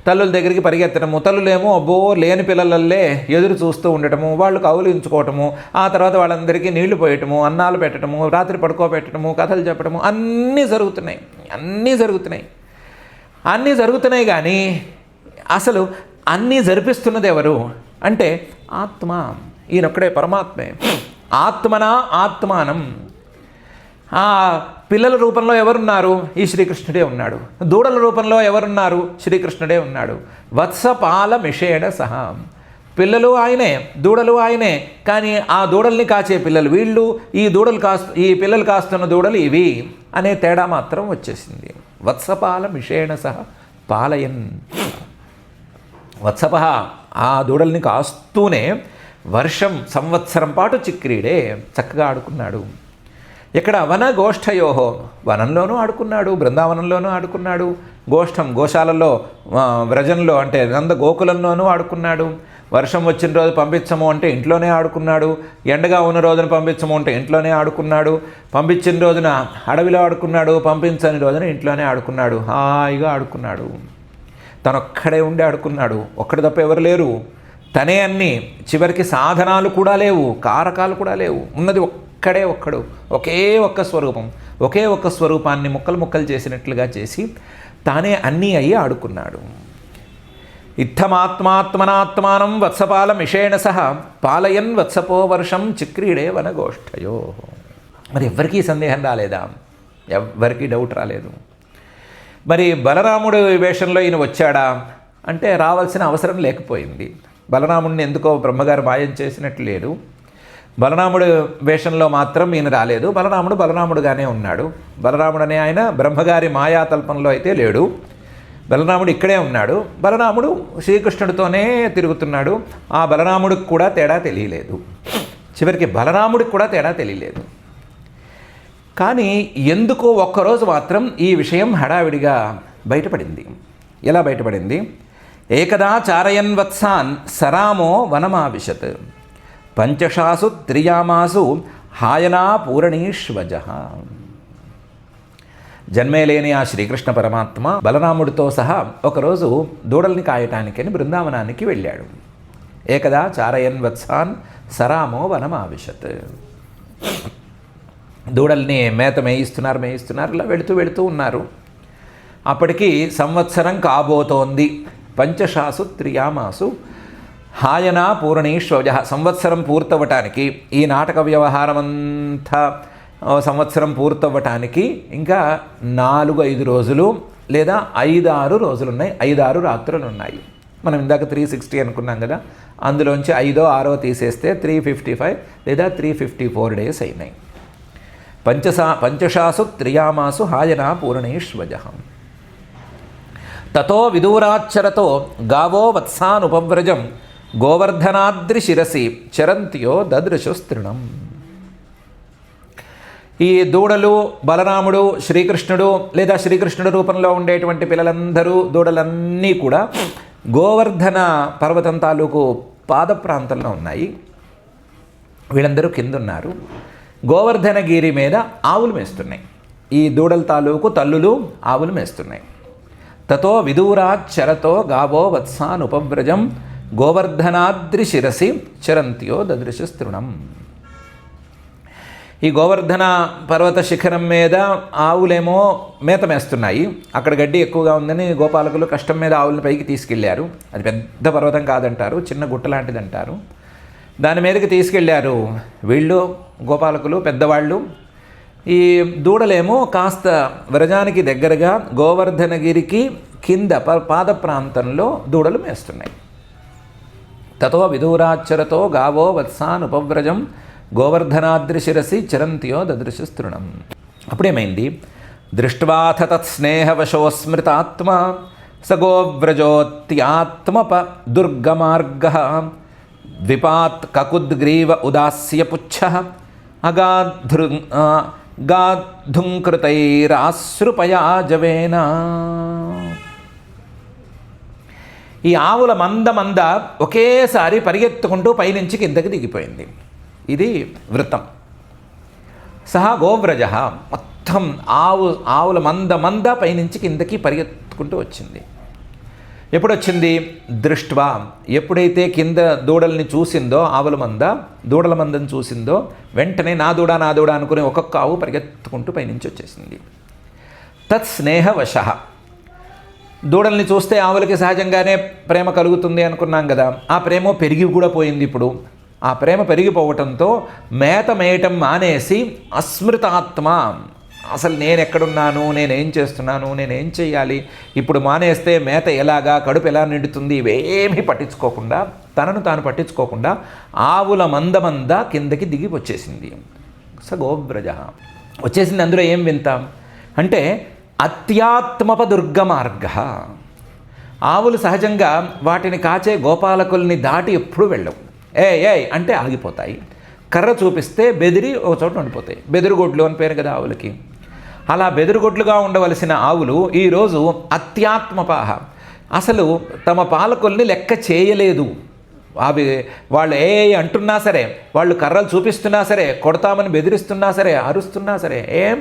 తల్లుల దగ్గరికి పరిగెత్తడము, తల్లులేమో అబ్బో లేని పిల్లలల్లే ఎదురు చూస్తూ ఉండటము, వాళ్ళు కౌలించుకోవటము, ఆ తర్వాత వాళ్ళందరికీ నీళ్లు పోయటము, అన్నాలు పెట్టడము, రాత్రి పడుకోబెట్టడము, కథలు చెప్పడము, అన్నీ జరుగుతున్నాయి. కానీ అసలు అన్నీ జరిపిస్తున్నది ఎవరు అంటే ఆత్మ. ఈయనొక్కడే పరమాత్మే. ఆత్మానం. ఆ పిల్లల రూపంలో ఎవరున్నారు? ఈ శ్రీకృష్ణుడే ఉన్నాడు. దూడల రూపంలో ఎవరున్నారు? శ్రీకృష్ణుడే ఉన్నాడు. వత్సపాలమిషేణ సహా. పిల్లలు ఆయనే, దూడలు ఆయనే, కానీ ఆ దూడల్ని కాచే పిల్లలు వీళ్ళు, ఈ పిల్లలు కాస్తున్న దూడలు ఇవి అనే తేడా మాత్రం వచ్చేసింది. వత్సపాలమిషేణ సహ పాలయన్. వత్సప ఆ దూడల్ని కాస్తూనే వర్షం సంవత్సరం పాటు చిక్రీడే చక్కగా ఆడుకున్నాడు. ఇక్కడ వనగోష్ఠయోహో, వనంలోనూ ఆడుకున్నాడు, బృందావనంలోనూ ఆడుకున్నాడు, గోశాలలో వ్రజంలో అంటే నంద గోకులంలోనూ ఆడుకున్నాడు. వర్షం వచ్చిన రోజు పంపించము అంటే ఇంట్లోనే ఆడుకున్నాడు, ఎండగా ఉన్న రోజున పంపించము అంటే ఇంట్లోనే ఆడుకున్నాడు, పంపించిన రోజున అడవిలో ఆడుకున్నాడు, పంపించని రోజున ఇంట్లోనే ఆడుకున్నాడు, హాయిగా ఆడుకున్నాడు. తనొక్కడే ఉండి ఆడుకున్నాడు. ఒక్కడి తప్ప ఎవరు లేరు, తనే అన్నీ. చివరికి సాధనాలు కూడా లేవు, కారకాలు కూడా లేవు, ఉన్నది ఒక్కడు, ఒకే ఒక్క స్వరూపాన్ని ముక్కలు చేసినట్లుగా చేసి తానే అన్నీ అయ్యి ఆడుకున్నాడు. ఇత్తమాత్మాత్మనాత్మానం వత్సపాలమిషేణ సహ పాలయన్ వత్సపో వర్షం చిక్రీడే వనగోష్ఠయో. మరి ఎవ్వరికీ సందేహం రాలేదా? ఎవ్వరికీ డౌట్ రాలేదు. మరి బలరాముడు వేషంలో ఈయన వచ్చాడా అంటే రావాల్సిన అవసరం లేకపోయింది. బలరాముడిని ఎందుకో బ్రహ్మగారు మాయం చేసినట్లు లేదు. బలరాముడు వేషంలో మాత్రం ఈయన రాలేదు. బలరాముడుగానే ఉన్నాడు. బలరాముడు అనే ఆయన బ్రహ్మగారి మాయాతల్పంలో అయితే లేడు. బలరాముడు ఇక్కడే ఉన్నాడు. బలరాముడు శ్రీకృష్ణుడితోనే తిరుగుతున్నాడు. ఆ బలరాముడికి కూడా తేడా తెలియలేదు. చివరికి బలరాముడికి కూడా తేడా తెలియలేదు. కానీ ఎందుకో ఒక్కరోజు మాత్రం ఈ విషయం హడావిడిగా బయటపడింది. ఎలా బయటపడింది? ఏకదా చారయన్ వత్సాన్ సరామో వనమావిశత్ పంచషాసు త్రియామాసు హాయనా పూరణీష్వజ. జన్మే లేని ఆ శ్రీకృష్ణ పరమాత్మ బలరాముడితో సహా ఒకరోజు దూడల్ని కాయటానికని బృందావనానికి వెళ్ళాడు. ఏకదా చారయన్ వత్సాన్ సరామో వనమావిశత్. దూడల్ని మేత మేయిస్తున్నారు. ఇలా వెళుతూ ఉన్నారు. అప్పటికి సంవత్సరం కాబోతోంది. పంచషాసు త్రియామాసు హాయనా పూరణీష్వజ. సంవత్సరం పూర్తవ్వటానికి, ఈ నాటక వ్యవహారం అంతా సంవత్సరం పూర్తవ్వటానికి ఇంకా 4-5 రోజులు లేదా 5-6 రోజులు ఉన్నాయి. 5-6 రాత్రులు ఉన్నాయి. మనం ఇందాక 360 అనుకున్నాం కదా, అందులోంచి 5-6 తీసేస్తే 355 లేదా 354 డేస్ అయినాయి. పంచషాసు త్రియామాసు హాయనా పూరణీష్వజ. తతో విదూరాచ్చరతో గావో వత్సానుపవ్రజం గోవర్ధనాద్రి శిరసి చరంత్యో దదృశుస్తృణం. ఈ దూడలు, బలరాముడు, శ్రీకృష్ణుడు లేదా శ్రీకృష్ణుడు రూపంలో ఉండేటువంటి పిల్లలందరూ, దూడలన్నీ కూడా గోవర్ధన పర్వతం తాలూకు పాద ప్రాంతంలో ఉన్నాయి. వీళ్ళందరూ కిందున్నారు. గోవర్ధనగిరి మీద ఆవులు మేస్తున్నాయి. ఈ దూడల తాలూకు తల్లులు ఆవులు మేస్తున్నాయి. తతో విదూరాచ్చరతో గావో వత్సానుపవ్రజం గోవర్ధనాద్రి శిరసి చరంత్యో దదృశస్తృణం. ఈ గోవర్ధన పర్వత శిఖరం మీద ఆవులేమో మేత మేస్తున్నాయి. అక్కడ గడ్డి ఎక్కువగా ఉందని గోపాలకులు కష్టం మీద ఆవులను పైకి తీసుకెళ్లారు. అది పెద్ద పర్వతం కాదంటారు, చిన్న గుట్ట లాంటిది అంటారు. దాని మీదకి తీసుకెళ్లారు వీళ్ళు గోపాలకులు, పెద్దవాళ్ళు. ఈ దూడలేమో కాస్త వ్రజానికి దగ్గరగా గోవర్ధనగిరికి కింద పాద ప్రాంతంలో దూడలు మేస్తున్నాయి. తతో విదూరాచ్చరతో గావో వత్సానుపవ్రజం గోవర్ధనాద్రి శిరసి చరంత్యో దదృశస్తృణం. అప్పుడేమైంది? దృష్ట్వాథ తత్స్నేహవశోస్మృతాత్మ స గోవ్రజోత్యాత్మప దుర్గమార్గ ద్విపాత్ కకుద్గ్రీవ ఉదాస్యపుచ్ఛ గాద్ధుంకృతైరాశ్రుపయాజవేన. ఈ ఆవుల మంద ఒకేసారి పరిగెత్తుకుంటూ పైనుంచి కిందకి దిగిపోయింది. ఇది వృత్తం. సహా గోవ్రజ, మొత్తం ఆవుల మంద పైనుంచి కిందకి పరిగెత్తుకుంటూ వచ్చింది. ఎప్పుడొచ్చింది? దృష్ట్వా, ఎప్పుడైతే కింద దూడల్ని చూసిందో, దూడల మందని చూసిందో వెంటనే నా దూడ అనుకుని ఒక్కొక్క ఆవు పరిగెత్తుకుంటూ పైనుంచి వచ్చేసింది. తత్స్నేహవశ, దూడల్ని చూస్తే ఆవులకి సహజంగానే ప్రేమ కలుగుతుంది అనుకున్నాం కదా, ఆ ప్రేమ పెరిగి కూడా పోయింది. ఇప్పుడు ఆ ప్రేమ పెరిగిపోవటంతో మేత మేయటం మానేసి అస్మృతాత్మ, అసలు నేను ఎక్కడున్నాను, నేనేం చేస్తున్నాను, నేనేం చేయాలి, ఇప్పుడు మానేస్తే మేత ఎలాగా, కడుపు ఎలా నిండుతుంది, ఇవేమీ పట్టించుకోకుండా, తనను తాను పట్టించుకోకుండా ఆవుల మంద కిందకి దిగి వచ్చేసింది. స గోవ్రజ వచ్చేసింది. అందులో ఏం వింత అంటే అత్యాత్మప దుర్గమార్గ. ఆవులు సహజంగా వాటిని కాచే గోపాలకుల్ని దాటి ఎప్పుడూ వెళ్ళవు. ఏ అంటే ఆగిపోతాయి. కర్ర చూపిస్తే బెదిరి ఒక చోట ఉండిపోతాయి. బెదిరిగొడ్లు అని పేరు కదా ఆవులకి. అలా బెదిరిగొడ్లుగా ఉండవలసిన ఆవులు ఈరోజు అత్యాత్మపాహ, అసలు తమ పాలకుల్ని లెక్క చేయలేదు. వాళ్ళు అంటున్నా సరే, వాళ్ళు కర్రలు చూపిస్తున్నా సరే, కొడతామని బెదిరిస్తున్నా సరే, అరుస్తున్నా సరే ఏం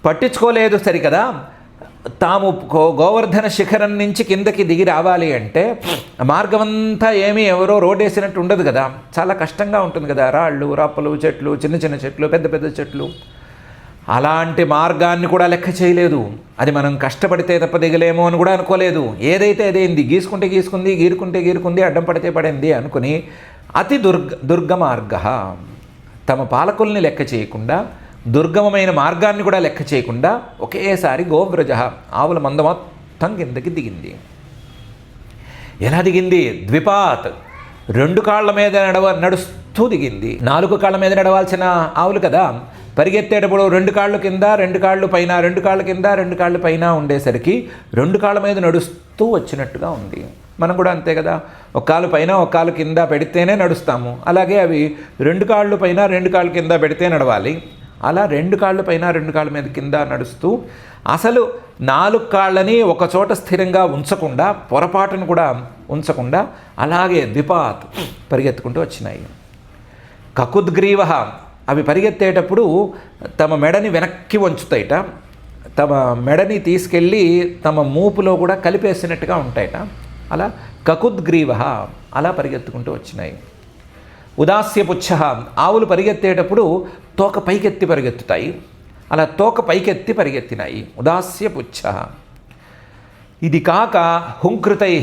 పట్టించుకోలేదు సరికదా. తాము గోవర్ధన శిఖరం నుంచి కిందకి దిగి రావాలి అంటే మార్గమంతా ఏమీ ఎవరో రోడ్ వేసినట్టు ఉండదు కదా, చాలా కష్టంగా ఉంటుంది కదా. రాళ్ళు, రప్పలు, చెట్లు, చిన్న చెట్లు, పెద్ద చెట్లు, అలాంటి మార్గాన్ని కూడా లెక్క చేయలేదు. అది మనం కష్టపడితే తప్ప దిగలేమో అని కూడా అనుకోలేదు. ఏదైతే అదేంది, గీసుకుంటే గీసుకుంది, గీరుకుంటే అడ్డం పడితే పడింది అనుకుని అతి దుర్గ మార్గ, తమ పాలకుల్ని లెక్క చేయకుండా దుర్గమమైన మార్గాన్ని కూడా లెక్క చేయకుండా ఒకేసారి గోవ్రజ ఆవుల మంద మొత్తం కిందకి దిగింది. ఎలా దిగింది? ద్విపాత్, 2 కాళ్ళ మీద నడుస్తూ దిగింది. 4 కాళ్ళ మీద నడవాల్సిన ఆవులు కదా, పరిగెత్తేటప్పుడు 2 కాళ్ళు కింద 2 కాళ్ళు పైన, 2 కాళ్ళ కింద 2 కాళ్ళు పైన ఉండేసరికి 2 కాళ్ళ మీద నడుస్తూ వచ్చినట్టుగా ఉంది. మనం కూడా అంతే కదా, ఒక కాలు పైన ఒక కాలు కింద పెడితేనే నడుస్తాము. అలాగే అవి 2 కాళ్ళు పైన 2 కాళ్ళు కింద పెడితే నడవాలి. అలా 2 కాళ్ళు పైన 2 కాళ్ళ మీద కింద నడుస్తూ అసలు 4 కాళ్ళని ఒక చోట స్థిరంగా ఉంచకుండా, పొరపాటును కూడా ఉంచకుండా అలాగే ద్విపాత్ పరిగెత్తుకుంటూ వచ్చినాయి. కకుద్గ్రీవ, అవి పరిగెత్తేటప్పుడు తమ మెడని వెనక్కి వంచుతాయిట, తమ మెడని తీసుకెళ్ళి తమ మూపులో కూడా కలిపేసినట్టుగా ఉంటాయట. అలా కకుద్గ్రీవ అలా పరిగెత్తుకుంటూ వచ్చినాయి. ఉదాస్యపుచ్చ, ఆవులు పరిగెత్తేటప్పుడు తోక పైకెత్తి పరిగెత్తుతాయి. అలా తోక పైకెత్తి పరిగెత్తినాయి. ఉదాస్యపుచ్చ. ఇది కాక హుంకృతై,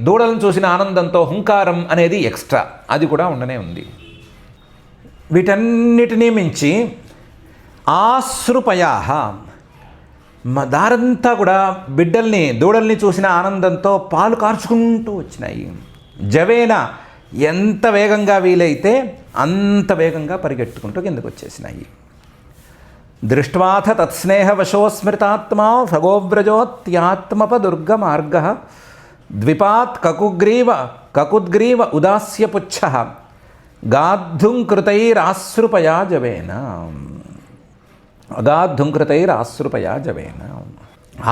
దూడలను చూసిన ఆనందంతో హుంకారం అనేది ఎక్స్ట్రా, అది కూడా ఉండనే ఉంది. వీటన్నిటినీ మించి ఆశ్రుపయా, దారంతా కూడా బిడ్డల్ని దూడల్ని చూసిన ఆనందంతో పాలు కార్చుకుంటూ వచ్చినాయి. జవేన, ఎంత వేగంగా వీలైతే అంత వేగంగా పరిగెట్టుకుంటూ కిందకు వచ్చేసినాయి. దృష్ట్వాథ తత్స్నేహవశోస్మృతాత్మా సగోవ్రజోత్యాత్మపదుర్గ మార్గ ద్విపాత్ కకుద్గ్రీవ ఉదాస్యపుచ్చ గాద్ధుంకృతైరాశ్రుపయా జవేన. అగాద్ధుంకృతైరాశ్రుపయా జవేన.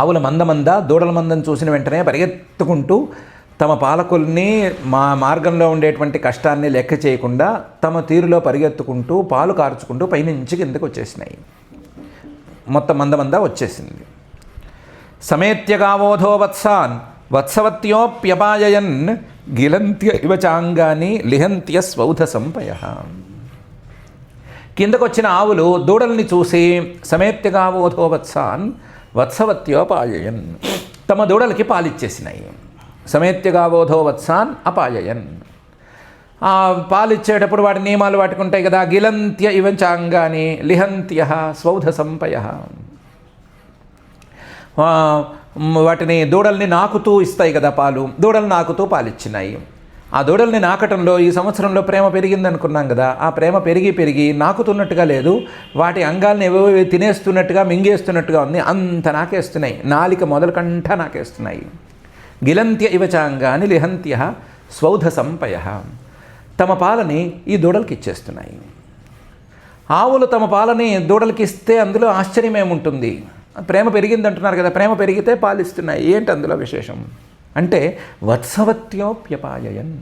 ఆవుల మంద దూడల మందం చూసిన వెంటనే పరిగెత్తుకుంటూ తమ పాలకుల్ని మార్గంలో ఉండేటువంటి కష్టాన్ని లెక్క చేయకుండా తమ తీరులో పరిగెత్తుకుంటూ పాలు కార్చుకుంటూ పైనుంచి కిందకు వచ్చేసినాయి. మొత్తం మంద వచ్చేసింది. సమేత్యగావోధో వత్సాన్ వత్సవత్యోప్యపాయయన్ గిలంత్య ఇవ చాంగాని లిహంత్య స్వౌధ సంపయ. కిందకొచ్చిన ఆవులు దూడల్ని చూసి సమేత్యగావోధో వత్సాన్ వత్సవత్యోపాయయన్, తమ దూడలకి పాలిచ్చేసినాయి. సమేత్యగావోధో వత్సాన్ అపాయయన్, ఆ పాలిచ్చేటప్పుడు వాటి నియమాలు వాటికి ఉంటాయి కదా. గిలంత్య ఇవ చాంగాని లిహంత్య స్వౌధ సంపయ, వాటిని దూడల్ని నాకుతూ ఇస్తాయి కదా పాలు, దూడలు నాకుతూ పాలిచ్చినాయి. ఆ దూడల్ని నాకటంలో ఈ సంవత్సరంలో ప్రేమ పెరిగింది అనుకున్నాం కదా, ఆ ప్రేమ పెరిగి నాకుతున్నట్టుగా లేదు, వాటి అంగాల్ని ఏవేవో తినేస్తున్నట్టుగా మింగేస్తున్నట్టుగా ఉంది, అంత నాకేస్తున్నాయి, నాలిక మొదలు కంట నాకేస్తున్నాయి. గిలంత్య ఇవ చాంగాని లిహంత్య స్వౌధ సంపయ, తమ పాలని ఈ దూడలకి ఇచ్చేస్తున్నాయి. ఆవులు తమ పాలని దూడలకి ఇస్తే అందులో ఆశ్చర్యం ఏముంటుంది? ప్రేమ పెరిగింది అంటున్నారు కదా, ప్రేమ పెరిగితే పాలిస్తున్నాయి, ఏంటి అందులో విశేషం అంటే వత్సవత్యోప్యపాయయన్.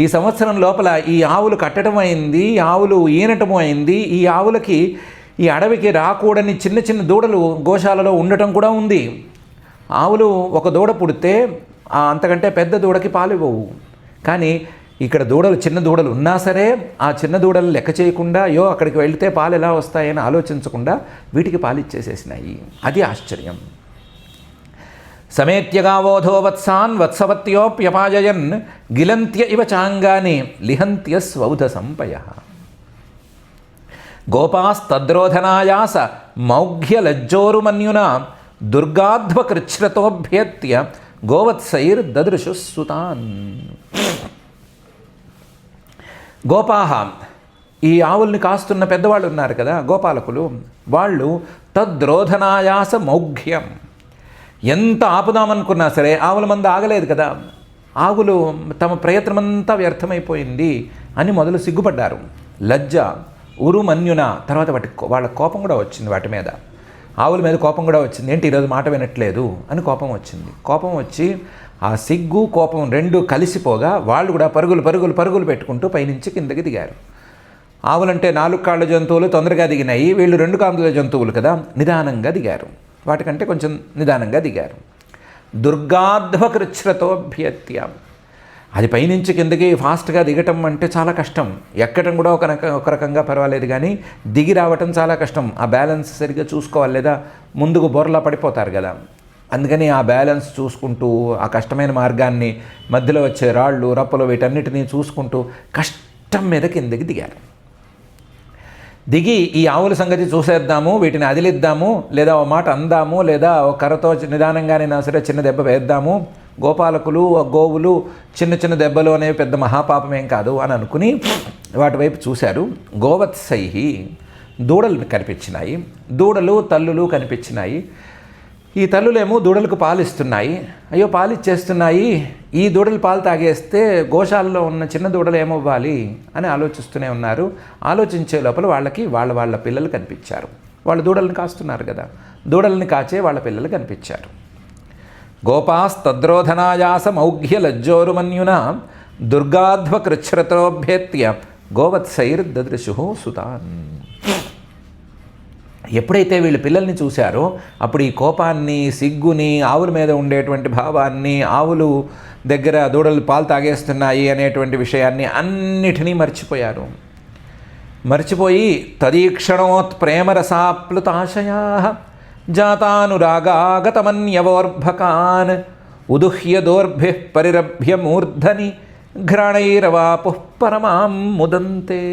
ఈ సంవత్సరం లోపల ఈ ఆవులు కట్టడం అయింది, ఆవులు ఈనటము అయింది, ఈ ఆవులకి ఈ అడవికి రాకూడని చిన్న చిన్న దూడలు గోశాలలో ఉండటం కూడా ఉంది. ఆవులు ఒక దూడ పుడితే అంతకంటే పెద్ద దూడకి పాలు ఇవ్వవు. కానీ ఇక్కడ దూడలు చిన్న దూడలు ఉన్నా సరే ఆ చిన్న దూడలు లెక్క చేయకుండా అయ్యో అక్కడికి వెళితే పాలు ఎలా వస్తాయని ఆలోచించకుండా వీటికి పాలిచ్చేసేసినాయి. అది ఆశ్చర్యం. సమేత్యగావోధో వత్సాన్ వత్సవత్యోప్యపాయయన్ గిలంత్య ఇవ చాంగాని లిహంత్య స్వౌధ సంపయ. గోపాస్తద్రోధనాయాస మౌఘ్యలజ్జోరుమన్యునా దుర్గాధ్వకృచ్ఛ్రతోభ్యేత్య గోవత్సైర్ దదృశు సుతాన్. గోపాహ, ఈ ఆవుల్ని కాస్తున్న పెద్దవాళ్ళు ఉన్నారు కదా గోపాలకులు, వాళ్ళు తద్రోధనాయాస మౌఘ్యం, ఎంత ఆపుదామనుకున్నా సరే ఆవుల మంద ఆగలేదు కదా, ఆవులు తమ ప్రయత్నమంతా వ్యర్థమైపోయింది అని మొదలు సిగ్గుపడ్డారు. లజ్జ ఉరుమన్యున, తర్వాత వాళ్ళ కోపం కూడా వచ్చింది, వాటి మీద ఆవుల మీద కోపం కూడా వచ్చింది. ఏంటి ఈరోజు మాట వినట్లేదు అని కోపం వచ్చింది. కోపం వచ్చి ఆ సిగ్గు కోపం రెండు కలిసిపోగా వాళ్ళు కూడా పరుగులు పెట్టుకుంటూ పైనుంచి కిందకి దిగారు. ఆవులంటే 4 కాళ్ళ జంతువులు తొందరగా దిగినాయి, వీళ్ళు 2 కాళ్ళ జంతువులు కదా, నిదానంగా దిగారు, వాటికంటే కొంచెం నిదానంగా దిగారు. దుర్గాధ్వకృచ్ఛ్రతోభ్యత్య, అది పైనుంచి కిందకి ఫాస్ట్గా దిగటం అంటే చాలా కష్టం. ఎక్కడం కూడా ఒక రకంగా పర్వాలేదు, కానీ దిగి రావటం చాలా కష్టం. ఆ బ్యాలెన్స్ సరిగ్గా చూసుకోవాలి, లేదా ముందుకు బొర్రలా పడిపోతారు కదా. అందుకని ఆ బ్యాలెన్స్ చూసుకుంటూ ఆ కష్టమైన మార్గాన్ని, మధ్యలో వచ్చే రాళ్ళు రప్పలు వీటన్నిటినీ చూసుకుంటూ కష్టం మీద కిందకి దిగారు. దిగి ఈ ఆవుల సంగతి చూసేద్దాము, వీటిని అదిలిద్దాము, లేదా ఓ మాట అందాము, లేదా ఒక కర్రతో నిదానంగానైనా సరే చిన్న దెబ్బ వేద్దాము, గోపాలకులు గోవులు చిన్న చిన్న దెబ్బలు అనేవి పెద్ద మహాపాపమేం కాదు అని అనుకుని వాటి వైపు చూశారు. గోవత్సైహి, దూడలు కనిపించినాయి, దూడలు తల్లులు కనిపించినాయి. ఈ తల్లులేమో దూడలకు పాలు ఇస్తున్నాయి. అయ్యో పాలు ఇచ్చేస్తున్నాయి, ఈ దూడలు పాలు తాగేస్తే గోశాలలో ఉన్న చిన్న దూడలు ఏమవ్వాలి అని ఆలోచిస్తూనే ఉన్నారు. ఆలోచించే లోపల వాళ్ళకి వాళ్ళ పిల్లలు కనిపించారు. వాళ్ళు దూడలను కాస్తున్నారు కదా, దూడల్ని కాచే వాళ్ళ పిల్లలు కనిపించారు. గోపాస్తద్రోధనాయాస మౌఘ్య లజ్జోరుమన్యున దుర్గాధ్వకృచ్ఛ్రతోభ్యేత్య గోవత్సైర్దదృశు సుతాన్. ఎప్పుడైతే వీళ్ళు పిల్లల్ని చూశారో అప్పుడు ఈ కోపాన్ని, సిగ్గుని, ఆవుల మీద ఉండేటువంటి భావాన్ని, ఆవులు దగ్గర దూడలు పాలు తాగేస్తున్నాయి అనేటువంటి విషయాన్ని అన్నిటినీ మర్చిపోయారు. మర్చిపోయి తదీక్షణోత్ ప్రేమరసాప్లుతాశయా జాతానురాగాగతమన్యవోర్భకాన్ ఉదుహ్య దోర్భి పరిరభ్య మూర్ధని ఘ్రాణైరవాపు పరమాం ముదంతే.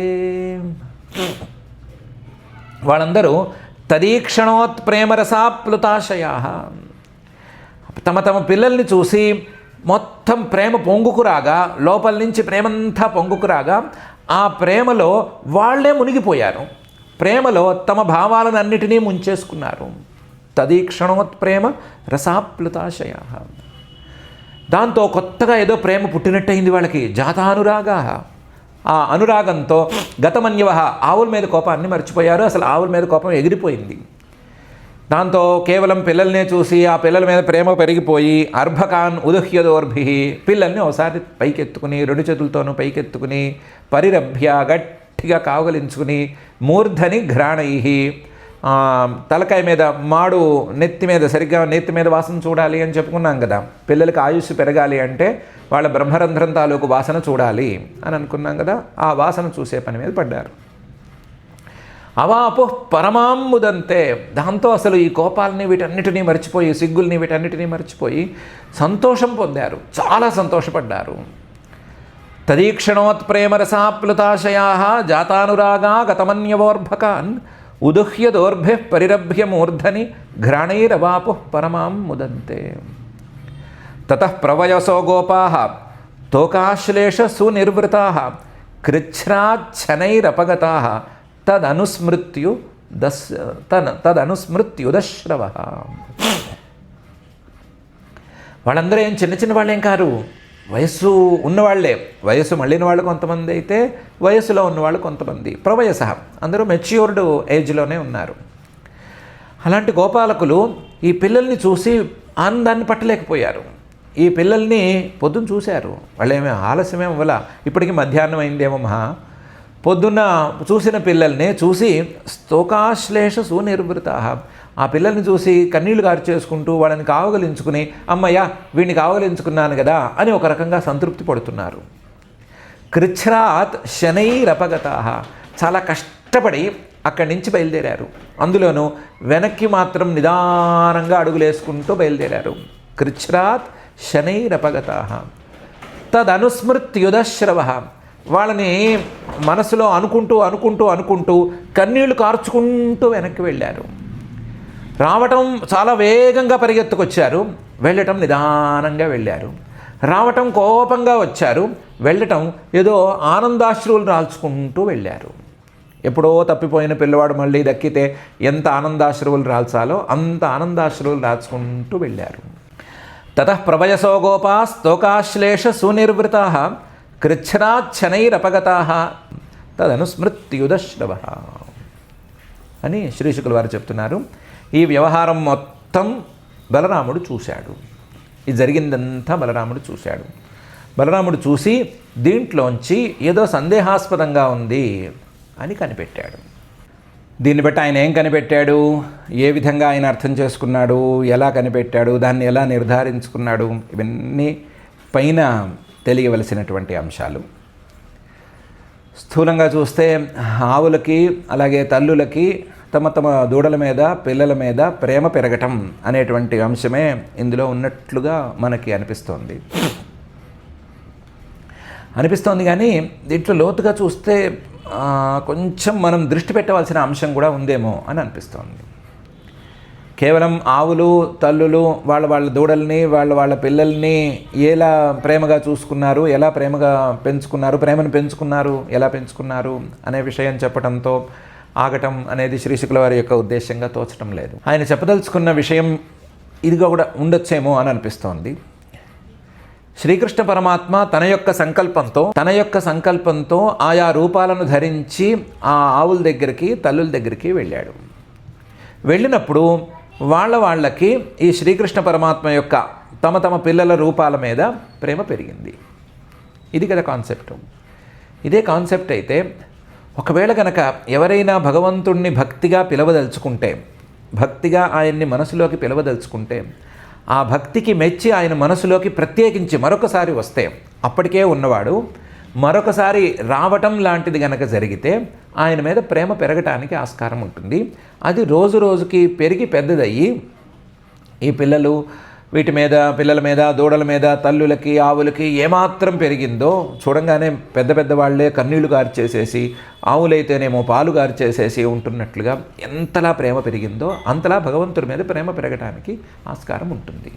వాళ్ళందరూ తదీక్షణోత్ ప్రేమరసాప్లుతాశయా, తమ తమ పిల్లల్ని చూసి మొత్తం ప్రేమ పొంగుకురాగా, లోపల నుంచి ప్రేమంతా పొంగుకురాగా ఆ ప్రేమలో వాళ్ళే మునిగిపోయారు. ప్రేమలో తమ భావాలను అన్నిటినీ ముంచేసుకున్నారు. తదీక్షణోత్ ప్రేమ రసాప్లుతాశయా. దాంతో కొత్తగా ఏదో ప్రేమ పుట్టినట్టయింది వాళ్ళకి. జాతానురాగా, ఆ అనురాగంతో గతమన్యవ, ఆవుల మీద కోపాన్ని మర్చిపోయారు. అసలు ఆవుల మీద కోపం ఎగిరిపోయింది. దాంతో కేవలం పిల్లల్నే చూసి ఆ పిల్లల మీద ప్రేమ పెరిగిపోయి అర్భకాన్ ఉదుహ్యదోర్భి, పిల్లల్ని ఒకసారి పైకెత్తుకుని, రెండు చేతులతోనూ పైకెత్తుకుని, పరిరభ్య గట్టిగా కావగలించుకుని, మూర్ధని ఘ్రాణై, తలకాయ మీద మాడు, నెత్తి మీద సరిగ్గా నెత్తి మీద వాసన చూడాలి అని చెప్పుకున్నాం కదా. పిల్లలకి ఆయుష్ పెరగాలి అంటే వాళ్ళ బ్రహ్మరంధ్రం తాలూకు వాసన చూడాలి అని అనుకున్నాం కదా. ఆ వాసన చూసే పని మీద పడ్డారు. అవాపు పరమాం ముదంతే. దాంతో అసలు ఈ కోపాలని వీటన్నిటినీ మర్చిపోయి, సిగ్గుల్ని వీటన్నిటినీ మర్చిపోయి సంతోషం పొందారు, చాలా సంతోషపడ్డారు. తదీక్షణోత్ ప్రేమరసాప్లుతాశయా జాతానురాగా గతమన్యవోర్భకాన్ ఉదుహ్య దోర్భి పరిరభ్య మూర్ధని ఘ్రాణైరవాపు పరమాం ముదంతే. తతః ప్రవయసో గోపాః తోకాశ్లేష సునిర్వృతాః కృచ్ఛ్రాచ్ఛనైరపగతాః తదనుస్మృత్యుదశ్రవః. వాళ్ళందరూ ఏం చిన్న చిన్న వాళ్ళేం కారు, వయస్సు ఉన్నవాళ్లే. వయస్సు మళ్ళిన వాళ్ళు కొంతమంది అయితే, వయస్సులో ఉన్నవాళ్ళు కొంతమంది. ప్రవయస, అందరూ మెచ్యూర్డ్ ఏజ్లోనే ఉన్నారు. అలాంటి గోపాలకులు ఈ పిల్లల్ని చూసి ఆనందాన్ని పట్టలేకపోయారు. ఈ పిల్లల్ని పొద్దున్న చూశారు, వాళ్ళేమీ ఆలస్యమేం అవ్వాల, ఇప్పటికీ మధ్యాహ్నం అయిందేమో మహా. పొద్దున్న చూసిన పిల్లల్ని చూసి స్తోకాశ్లేష సునిర్వృత, ఆ పిల్లల్ని చూసి కన్నీళ్లు కార్చేసుకుంటూ వాళ్ళని కావగలించుకుని, అమ్మయ్య వీడిని కావగలించుకున్నాను కదా అని ఒక రకంగా సంతృప్తి పడుతున్నారు. కృచ్ఛ్రాత్ శనైరపగతా, చాలా కష్టపడి అక్కడి నుంచి బయలుదేరారు. అందులోనూ వెనక్కి మాత్రం నిదానంగా అడుగులేసుకుంటూ బయలుదేరారు. కృచ్ఛ్రాత్ శనైరపగతా తదనుస్మృత్యుదశ్రవ, వాళ్ళని మనసులో అనుకుంటూ కన్నీళ్లు కార్చుకుంటూ వెనక్కి వెళ్ళారు. రావటం చాలా వేగంగా పరిగెత్తుకొచ్చారు, వెళ్ళటం నిదానంగా వెళ్ళారు. రావటం కోపంగా వచ్చారు, వెళ్ళటం ఏదో ఆనందాశ్రువులు రాల్చుకుంటూ వెళ్ళారు. ఎప్పుడో తప్పిపోయిన పిల్లవాడు మళ్ళీ దక్కితే ఎంత ఆనందాశ్రువులు రాల్చాలో అంత ఆనందాశ్రువులు రాల్చుకుంటూ వెళ్ళారు. తతః ప్రవయసో గోపాస్తోకాశ్లేష సునిర్వృతాః కృచ్ఛ్రాచ్ఛనైరపగతాః తదనుస్మృత్యుదశ్రవః అని శ్రీశుకుల వారు చెప్తున్నారు. ఈ వ్యవహారం మొత్తం బలరాముడు చూశాడు. ఇది జరిగిందంతా బలరాముడు చూశాడు. బలరాముడు చూసి దీంట్లోంచి ఏదో సందేహాస్పదంగా ఉంది అని కనిపెట్టాడు. దీన్ని బట్టి ఆయన ఏం కనిపెట్టాడు, ఏ విధంగా ఆయన అర్థం చేసుకున్నాడు, ఎలా కనిపెట్టాడు, దాన్ని ఎలా నిర్ధారించుకున్నాడు, ఇవన్నీ పైన తెలియవలసినటువంటి అంశాలు. స్థూలంగా చూస్తే ఆవులకి అలాగే తల్లులకి తమ తమ దూడల మీద, పిల్లల మీద ప్రేమ పెరగటం అనేటువంటి అంశమే ఇందులో ఉన్నట్లుగా మనకి అనిపిస్తోంది. అనిపిస్తోంది. కానీ దీంట్లో లోతుగా చూస్తే కొంచెం మనం దృష్టి పెట్టవలసిన అంశం కూడా ఉందేమో అని అనిపిస్తోంది. కేవలం ఆవులు తల్లులు వాళ్ళ దూడల్ని వాళ్ళ పిల్లల్ని ఎలా ప్రేమగా చూసుకున్నారు, ఎలా ప్రేమగా పెంచుకున్నారు, ప్రేమను పెంచుకున్నారు, ఎలా పెంచుకున్నారు అనే విషయం చెప్పడంతో ఆగటం అనేది శ్రీశుకుల వారి యొక్క ఉద్దేశంగా తోచడం లేదు. ఆయన చెప్పదలుచుకున్న విషయం ఇదిగా కూడా ఉండొచ్చేమో అని అనిపిస్తోంది. శ్రీకృష్ణ పరమాత్మ తన యొక్క సంకల్పంతో ఆయా రూపాలను ధరించి ఆ ఆవుల దగ్గరికి తల్లుల దగ్గరికి వెళ్ళాడు. వెళ్ళినప్పుడు వాళ్ళకి ఈ శ్రీకృష్ణ పరమాత్మ యొక్క తమ పిల్లల రూపాల మీద ప్రేమ పెరిగింది. ఇది కదా కాన్సెప్ట్. ఇదే కాన్సెప్ట్ అయితే ఒకవేళ కనుక ఎవరైనా భగవంతుణ్ణి భక్తిగా పిలవదలుచుకుంటే, భక్తిగా ఆయన్ని మనసులోకి పిలవదలుచుకుంటే, ఆ భక్తికి మెచ్చి ఆయన మనసులోకి ప్రత్యేకించి మరొకసారి వస్తే, అప్పటికే ఉన్నవాడు మరొకసారి రావటం లాంటిది గనక జరిగితే ఆయన మీద ప్రేమ పెరగటానికి ఆస్కారం ఉంటుంది. అది రోజు రోజుకి పెరిగి పెద్దదయ్యి ఈ పిల్లల మీద దూడల మీద తల్లులకి ఆవులకి ఏమాత్రం పెరిగిందో చూడంగానే పెద్ద వాళ్ళే కన్నీళ్లు గార్చేసేసి, ఆవులైతేనేమో పాలు గార్చేసేసి ఉంటున్నట్లుగా ఎంతలా ప్రేమ పెరిగిందో అంతలా భగవంతుడి మీద ప్రేమ పెరగటానికి ఆస్కారం ఉంటుంది.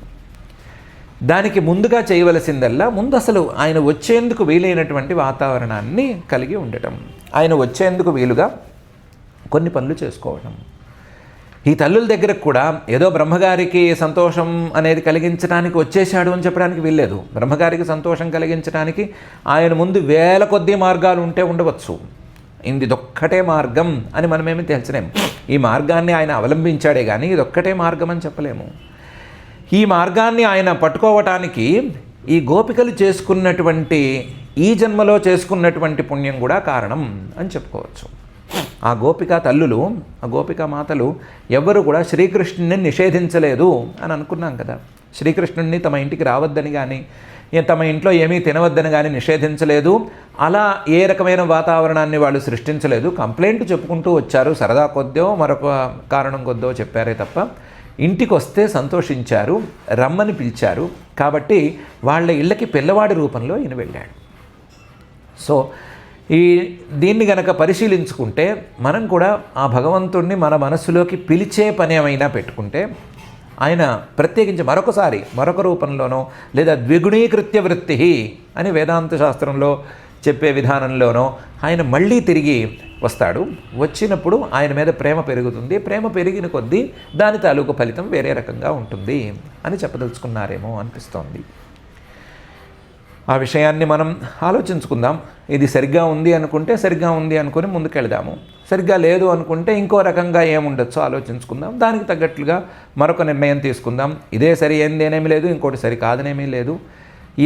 దానికి ముందుగా చేయవలసిందల్లా ముందు అసలు ఆయన వచ్చేందుకు వీలైనటువంటి వాతావరణాన్ని కలిగి ఉండటం, ఆయన వచ్చేందుకు వీలుగా కొన్ని పనులు చేసుకోవడం. ఈ తల్లుల దగ్గరకు కూడా ఏదో బ్రహ్మగారికి సంతోషం అనేది కలిగించడానికి వచ్చేసాడు అని చెప్పడానికి వీల్లేదు. బ్రహ్మగారికి సంతోషం కలిగించడానికి ఆయన ముందు వేల కొద్దీ మార్గాలు ఉంటే ఉండవచ్చు. ఇదొక్కటే మార్గం అని మనమేమి తెలుసలేము. ఈ మార్గాన్ని ఆయన అవలంబించాడే కానీ ఇదొక్కటే మార్గం అని చెప్పలేము. ఈ మార్గాన్ని ఆయన పట్టుకోవటానికి ఈ గోపికలు చేసుకున్నటువంటి, ఈ జన్మలో చేసుకున్నటువంటి పుణ్యం కూడా కారణం అని చెప్పుకోవచ్చు. ఆ గోపిక తల్లులు, ఆ గోపిక మాతలు ఎవ్వరూ కూడా శ్రీకృష్ణుని నిషేధించలేదు అని అనుకున్నాం కదా. శ్రీకృష్ణుడిని తమ ఇంటికి రావద్దని కానీ తమ ఇంట్లో ఏమీ తినవద్దని కానీ నిషేధించలేదు. అలా ఏ రకమైన వాతావరణాన్ని వాళ్ళు సృష్టించలేదు. కంప్లైంట్ చెప్పుకుంటూ వచ్చారు, సరదా కొద్దో మరొక కారణం కొద్దో చెప్పారే తప్ప ఇంటికి వస్తే సంతోషించారు, రమ్మని పిలిచారు. కాబట్టి వాళ్ళ ఇళ్ళకి పిల్లవాడి రూపంలో ఈయన వెళ్ళాడు. సో దీన్ని గనక పరిశీలించుకుంటే మనం కూడా ఆ భగవంతుణ్ణి మన మనస్సులోకి పిలిచే పని ఏమైనా పెట్టుకుంటే ఆయన ప్రత్యేకించి మరొక రూపంలోనో లేదా ద్విగుణీకృత్య వృత్తి అని వేదాంత శాస్త్రంలో చెప్పే విధానంలోనో ఆయన మళ్ళీ తిరిగి వస్తాడు. వచ్చినప్పుడు ఆయన మీద ప్రేమ పెరుగుతుంది. ప్రేమ పెరిగిన కొద్దీ దాని తాలూకు ఫలితం వేరే రకంగా ఉంటుంది అని చెప్పదలుచుకున్నారేమో అనిపిస్తోంది. ఆ విషయాన్ని మనం ఆలోచించుకుందాం. ఇది సరిగ్గా ఉంది అనుకుంటే సరిగ్గా ఉంది అనుకుని ముందుకెళ్దాము. సరిగ్గా లేదు అనుకుంటే ఇంకో రకంగా ఏముండొచ్చో ఆలోచించుకుందాం. దానికి తగ్గట్లుగా మరొక నిర్ణయం తీసుకుందాం. ఇదే సరి ఏందేనేమీ లేదు, ఇంకోటి సరి కాదనేమీ లేదు.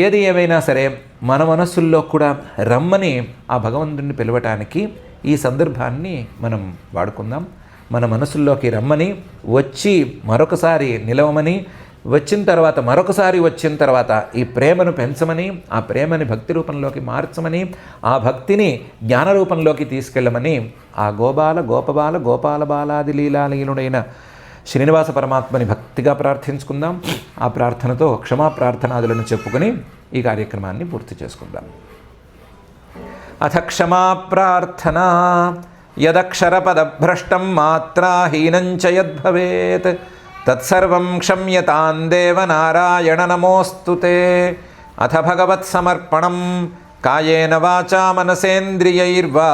ఏది ఏమైనా సరే మన మనస్సుల్లో కూడా రమ్మని ఆ భగవంతుడిని పిలవటానికి ఈ సందర్భాన్ని మనం వాడుకుందాం. మన మనసుల్లోకి రమ్మని, వచ్చి మరొకసారి నిలవమని, మరొకసారి వచ్చిన తర్వాత ఈ ప్రేమను పెంచమని, ఆ ప్రేమని భక్తి రూపంలోకి మార్చమని, ఆ భక్తిని జ్ఞాన రూపంలోకి తీసుకెళ్ళమని ఆ గోపాల బాలాది లీలాలీనుడైన శ్రీనివాస పరమాత్మని భక్తిగా ప్రార్థించుకుందాం. ఆ ప్రార్థనతో క్షమా ప్రార్థనాదులను చెప్పుకొని ఈ కార్యక్రమాన్ని పూర్తి చేసుకుందాం. అథ క్షమా ప్రార్థనా యదక్షరపదభ్రష్టం మాత్రాహీనం చ యద్భవేత్ తత్సర్వం క్షమ్యతాం దేవ నారాయణ నమోస్తుతే. అథ భగవత్సమర్పణం కాయేన వాచా మనసేంద్రియైర్వా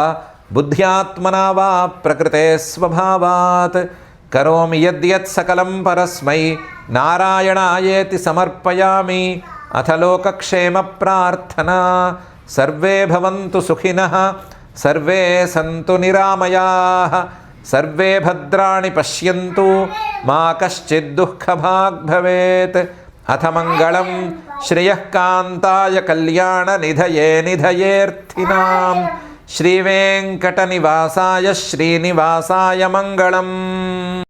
బుద్ధ్యాత్మనా వా ప్రకృతే స్వభావాత్ కరోమి యద్యత్ సకలం పరస్మై నారాయణాయేతి సమర్పయామి. అథ లోకక్షేమ ప్రార్థనా సర్వే భవంతు సుఖినః సర్వే సంతు నిరామయాః సర్వే భద్రాణి పశ్యంతు మా కశ్చిద్ దుఃఖభాగ్ భవేత్. అథ మంగళం శ్రియః కాంతాయ కళ్యాణ నిధయేర్థినాం శ్రీవేంకటనివాసాయ శ్రీనివాసాయ మంగళం.